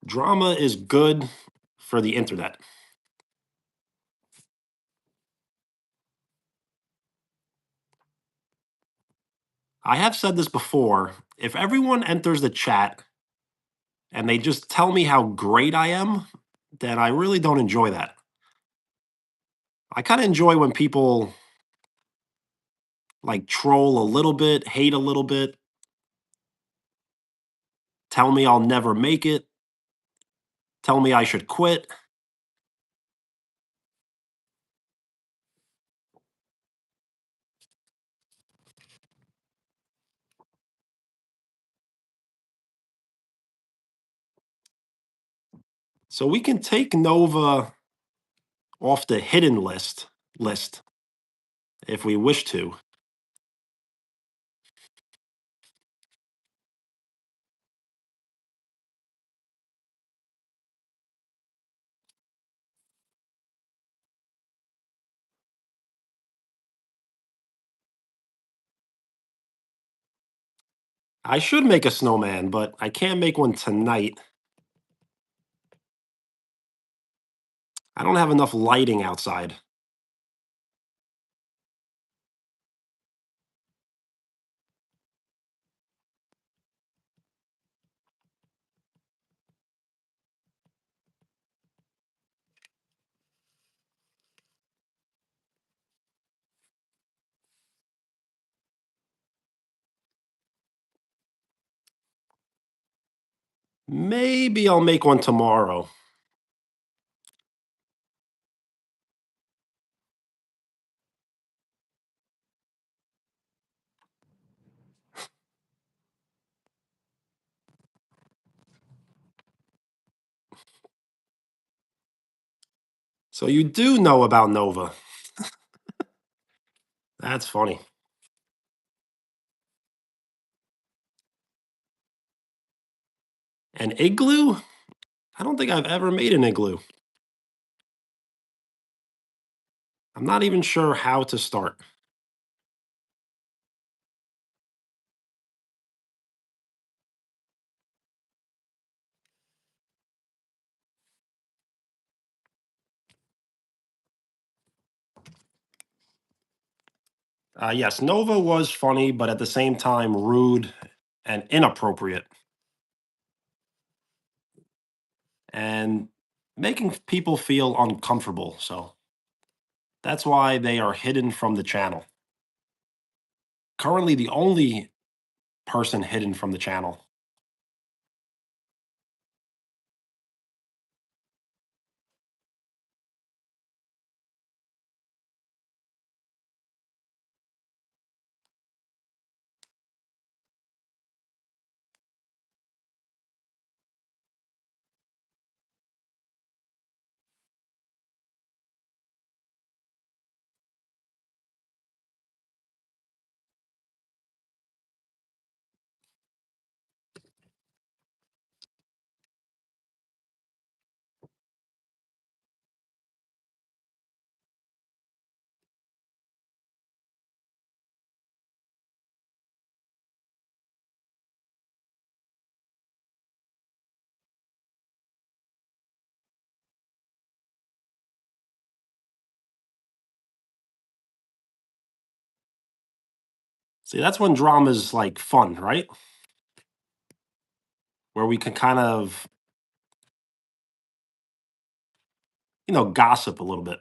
Drama is good for the internet. I have said this before. If everyone enters the chat and they just tell me how great I am, then I really don't enjoy that. I kind of enjoy when people like troll a little bit, hate a little bit, tell me I'll never make it, tell me I should quit. So we can take Nova off the hidden list if we wish to. I should make a snowman, but I can't make one tonight. I don't have enough lighting outside. Maybe I'll make one tomorrow. So you do know about Nova. That's funny. An igloo? I don't think I've ever made an igloo. I'm not even sure how to start. Yes, Nova was funny, but at the same time rude and inappropriate, and making people feel uncomfortable. So that's why they are hidden from the channel. Currently, the only person hidden from the channel. See, that's when drama's like fun, right? Where we can kind of, gossip a little bit.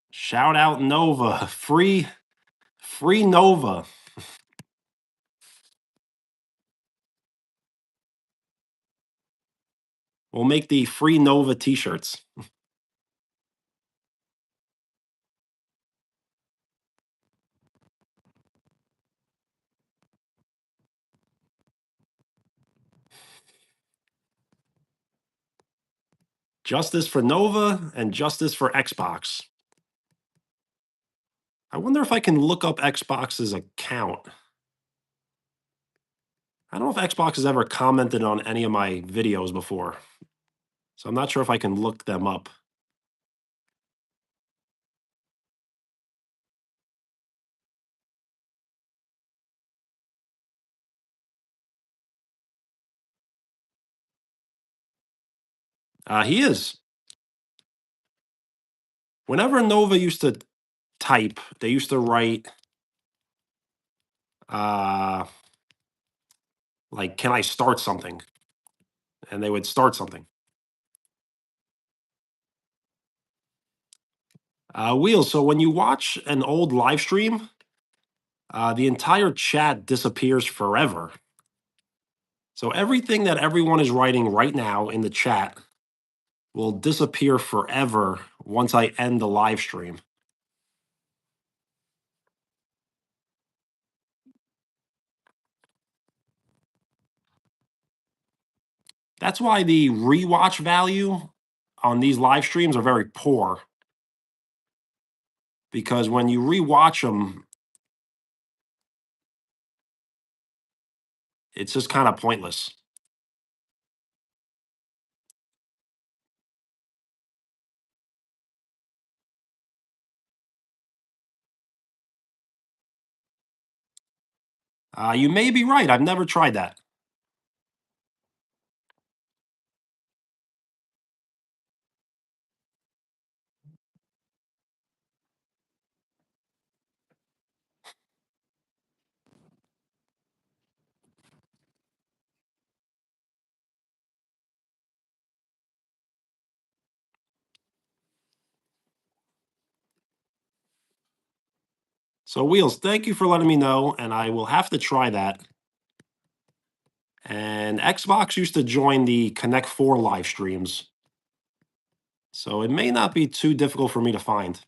Shout out Nova. Free Nova. We'll make the free Nova t-shirts. Justice for Nova and justice for Xbox. I wonder if I can look up Xbox's account. I don't know if Xbox has ever commented on any of my videos before. So I'm not sure if I can look them up. He is. Whenever Nova used to type, they used to write, like, can I start something? And they would start something. Wheels, so when you watch an old live stream, the entire chat disappears forever. So everything that everyone is writing right now in the chat will disappear forever once I end the live stream. That's why the rewatch value on these live streams are very poor. Because when you rewatch them, it's just kind of pointless. You may be right. I've never tried that. So, Wheels, thank you for letting me know, and I will have to try that. And Xbox used to join the Connect 4 live streams, so it may not be too difficult for me to find.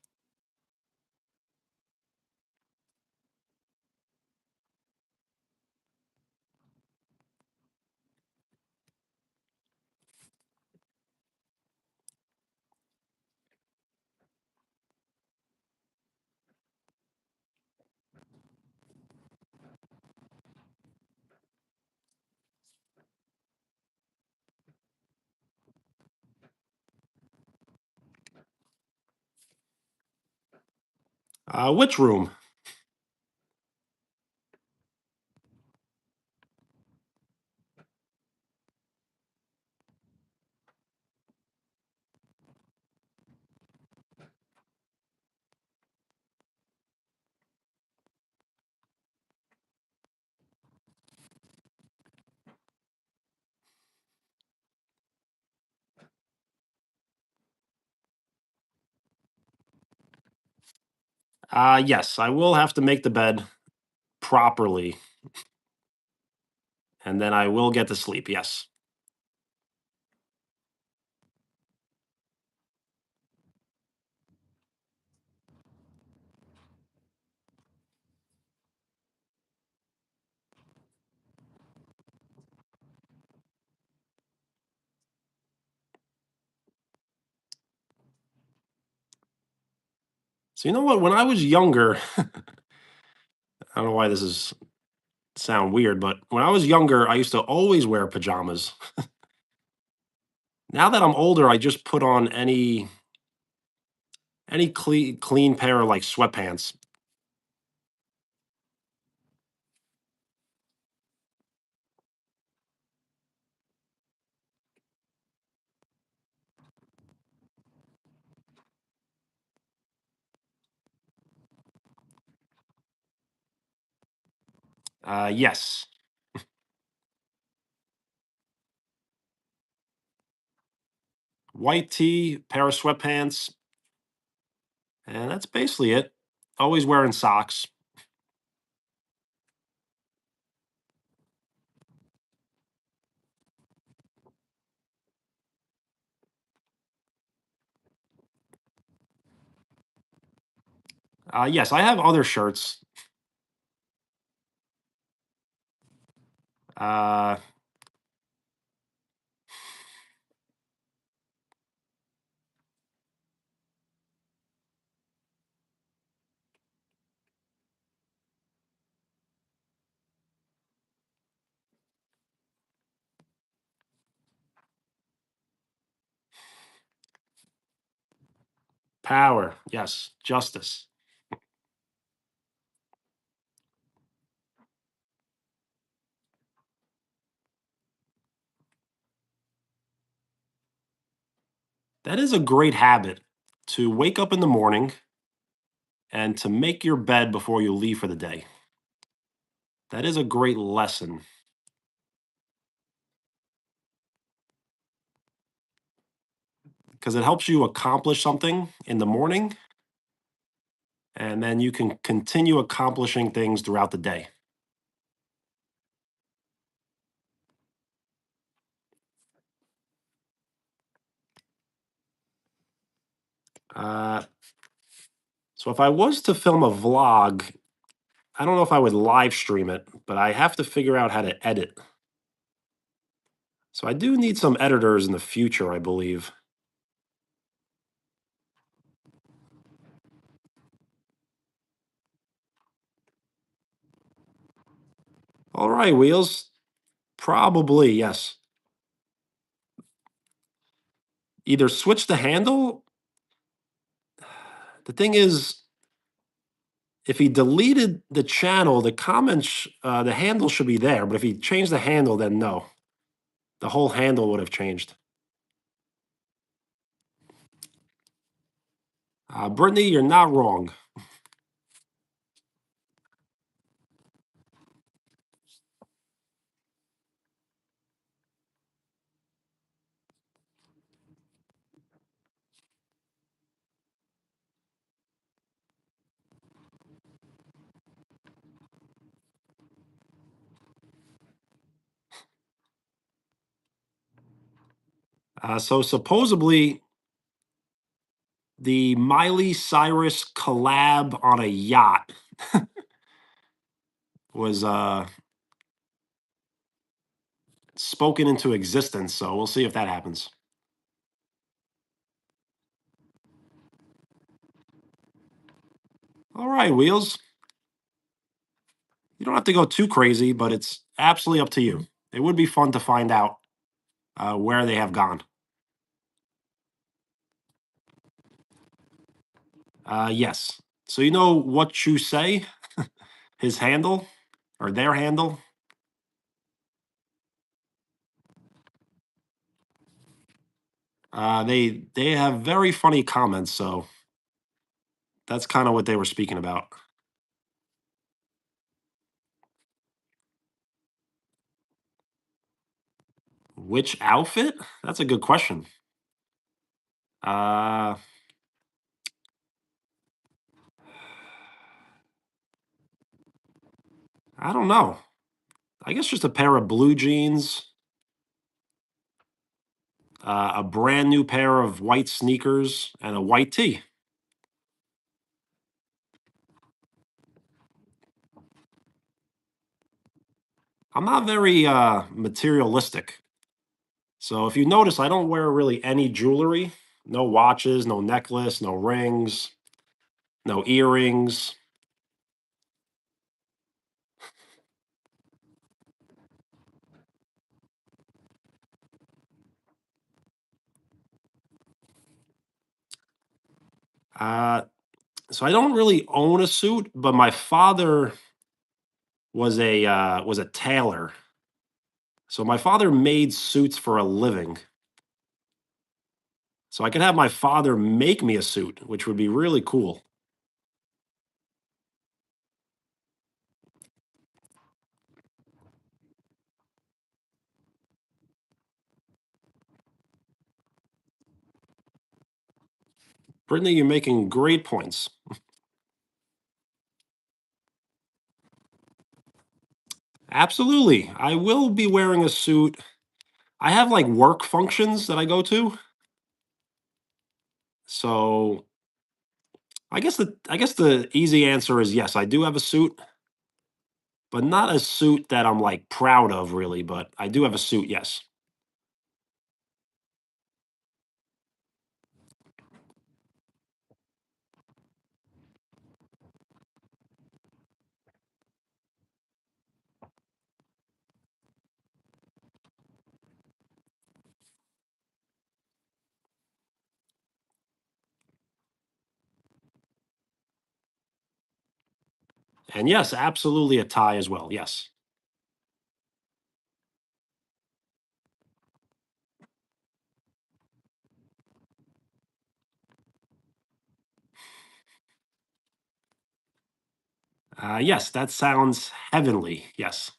Which room? Yes, I will have to make the bed properly, and then I will get to sleep. Yes. So you know what? When I was younger, I don't know why this is sound weird, but when I was younger, I used to always wear pajamas. Now that I'm older, I just put on any clean pair of like sweatpants. Yes. White tee, pair of sweatpants, and that's basically it. Always wearing socks. Yes, I have other shirts. Uh, Power. Yes. Justice. That is a great habit to wake up in the morning and to make your bed before you leave for the day. That is a great lesson because it helps you accomplish something in the morning, and then you can continue accomplishing things throughout the day. Uh, so if I was to film a vlog, I don't know if I would live stream it, but I have to figure out how to edit. So I do need some editors in the future, I believe. All right, Wheels. Probably, yes. Either switch the handle. The thing is, if he deleted the channel, the comments, the handle should be there. But if he changed the handle, then no. The whole handle would have changed. Brittany, you're not wrong. So supposedly, the Miley Cyrus collab on a yacht was spoken into existence. So we'll see if that happens. All right, Wheels. You don't have to go too crazy, but it's absolutely up to you. It would be fun to find out where they have gone. Yes. So you know what you say, his handle or their handle. They have very funny comments, so that's kind of what they were speaking about. Which outfit? That's a good question. Uh, I don't know. I guess just a pair of blue jeans, a brand new pair of white sneakers, and a white tee. I'm not very materialistic. So if you notice, I don't wear really any jewelry. No watches, no necklace, no rings, no earrings. Uh, so I don't really own a suit, but my father was a tailor. So my father made suits for a living. So I could have my father make me a suit, which would be really cool. Brittany, you're making great points. Absolutely. I will be wearing a suit. I have like work functions that I go to. So I guess the easy answer is yes, I do have a suit, but not a suit that I'm like proud of really, but I do have a suit, yes. And yes, absolutely a tie as well. Yes. Yes, that sounds heavenly. Yes.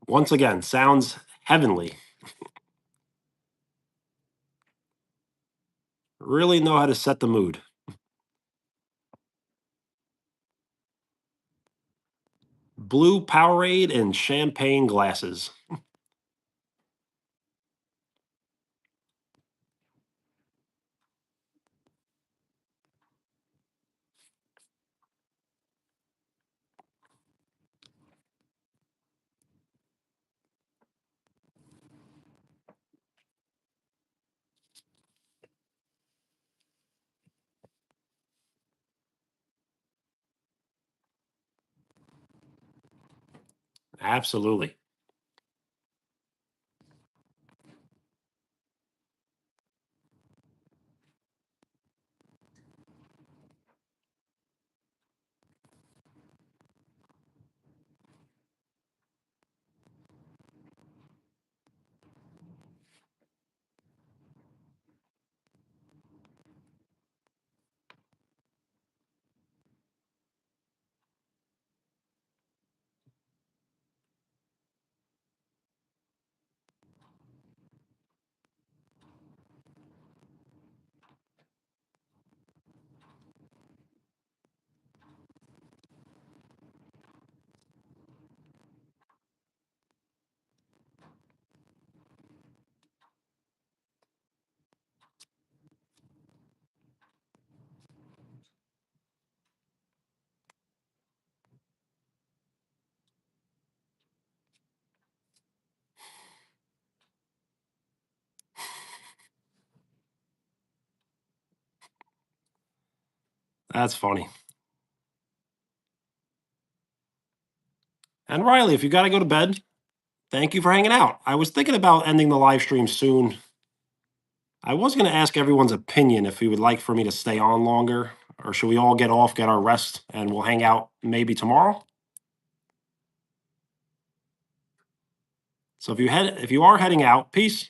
Once again, sounds heavenly. Really know how to set the mood. Blue Powerade and champagne glasses. Absolutely. That's funny. And Riley, if you got to go to bed, thank you for hanging out. I was thinking about ending the live stream soon. I was going to ask everyone's opinion if we would like for me to stay on longer, or should we all get off, get our rest, and we'll hang out maybe tomorrow? So if you are heading out, peace.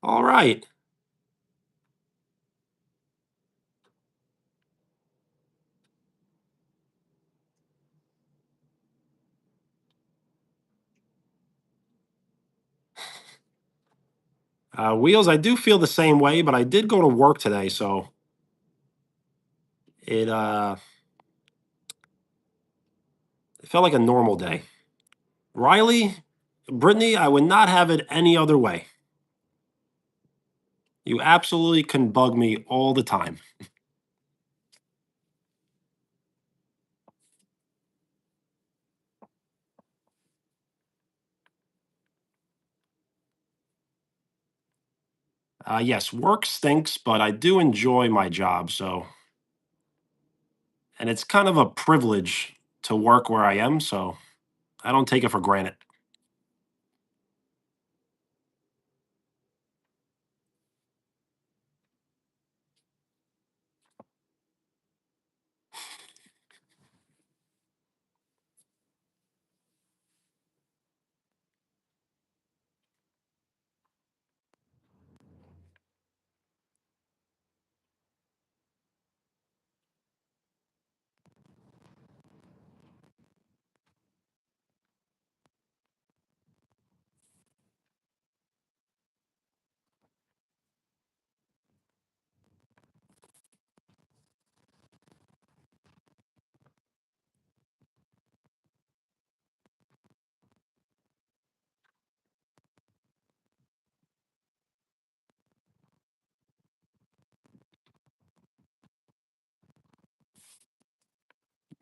All right. Wheels, I do feel the same way, but I did go to work today, so it it felt like a normal day. Riley, Brittany, I would not have it any other way. You absolutely can bug me all the time. Yes, work stinks, but I do enjoy my job. And it's kind of a privilege to work where I am. So I don't take it for granted.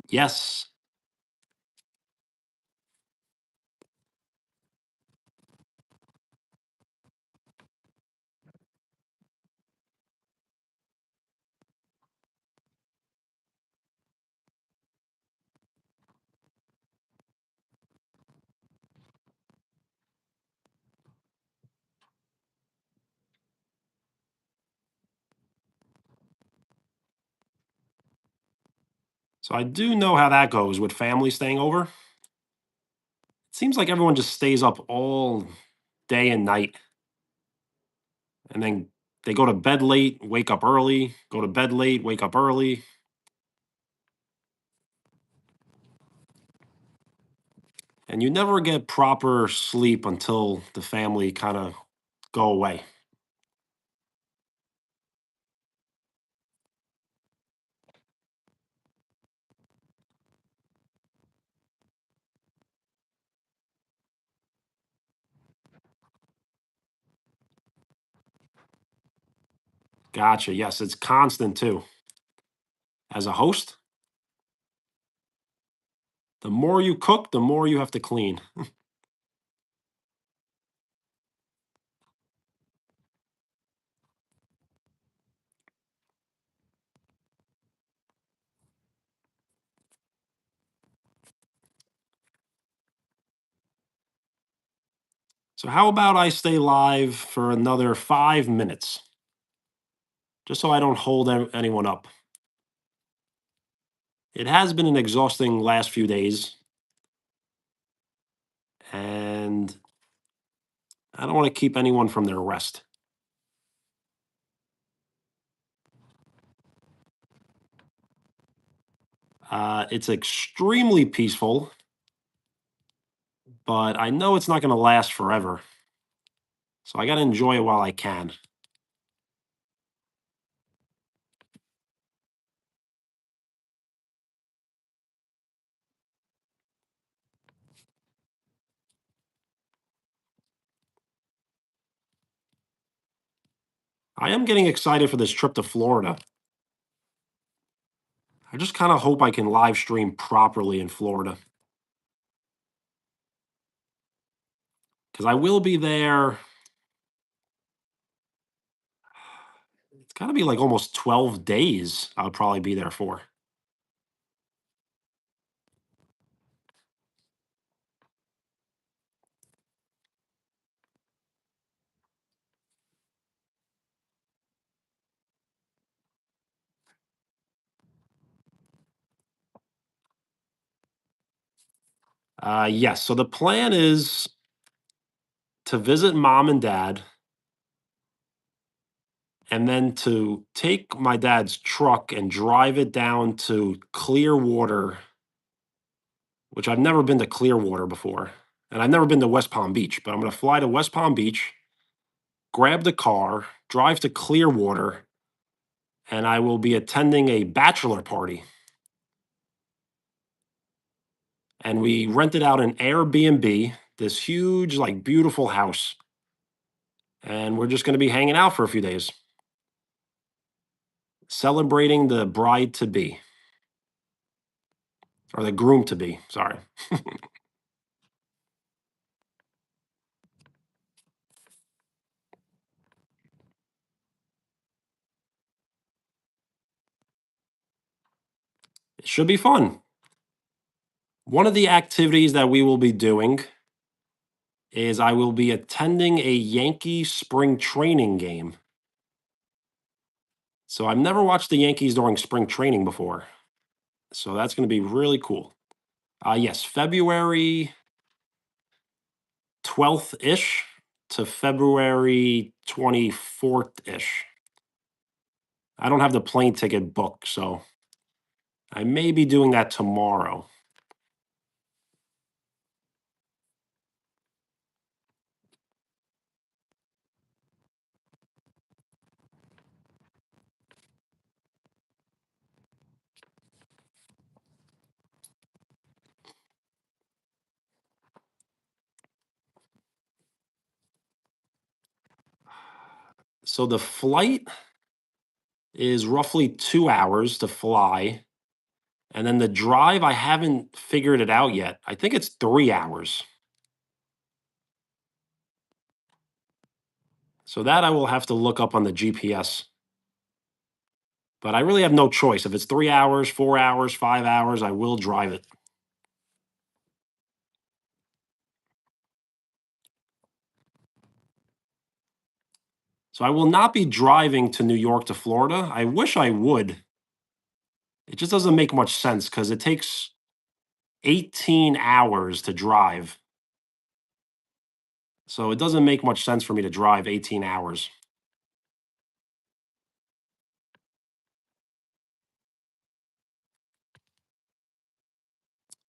Yes. So I do know how that goes with family staying over. It seems like everyone just stays up all day and night, and then they go to bed late, wake up early, go to bed late, wake up early, and you never get proper sleep until the family kind of go away. Gotcha. Yes, it's constant too. As a host, the more you cook, the more you have to clean. So, how about I stay live for another 5 minutes, just so I don't hold anyone up? It has been an exhausting last few days, and I don't want to keep anyone from their rest. It's extremely peaceful, but I know it's not going to last forever. So, I got to enjoy it while I can. I am getting excited for this trip to Florida. I just kind of hope I can live stream properly in Florida because I will be there. It's got to be like almost 12 days I'll probably be there for. Yes. So the plan is to visit mom and dad and then to take my dad's truck and drive it down to Clearwater, which I've never been to Clearwater before. And I've never been to West Palm Beach, but I'm going to fly to West Palm Beach grab the car, drive to Clearwater, and I will be attending a bachelor party. And we rented out an Airbnb, this huge, like beautiful house. And we're just going to be hanging out for a few days, celebrating the bride to be, or the groom to be. Sorry. It should be fun. One of the activities that we will be doing is I will be attending a Yankee spring training game. So I've never watched the Yankees during spring training before. So that's going to be really cool. Yes, February 12th ish to February 24th ish. I don't have the plane ticket booked, so I may be doing that tomorrow. So the flight is roughly 2 hours to fly. And then the drive, I haven't figured it out yet. I think it's 3 hours. So that I will have to look up on the GPS. But I really have no choice. If it's 3 hours, 4 hours, 5 hours, I will drive it. So I will not be driving to New York to Florida. I wish I would. It just doesn't make much sense because it takes 18 hours to drive. So it doesn't make much sense for me to drive 18 hours.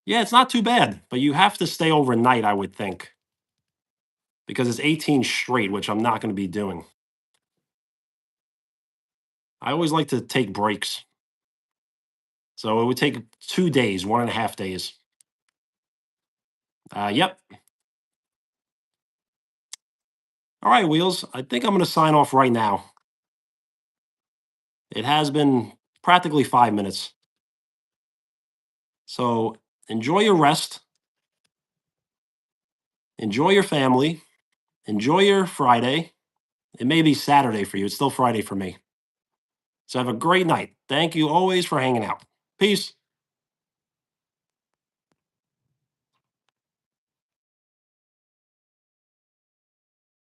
Yeah, it's not too bad, but you have to stay overnight, I would think, because it's 18 straight, which I'm not going to be doing. I always like to take breaks. So it would take 2 days, 1.5 days. Yep. All right, Wheels. I think I'm going to sign off right now. It has been practically 5 minutes. So enjoy your rest. Enjoy your family. Enjoy your Friday. It may be Saturday for you. It's still Friday for me. So have a great night. Thank you always for hanging out. Peace.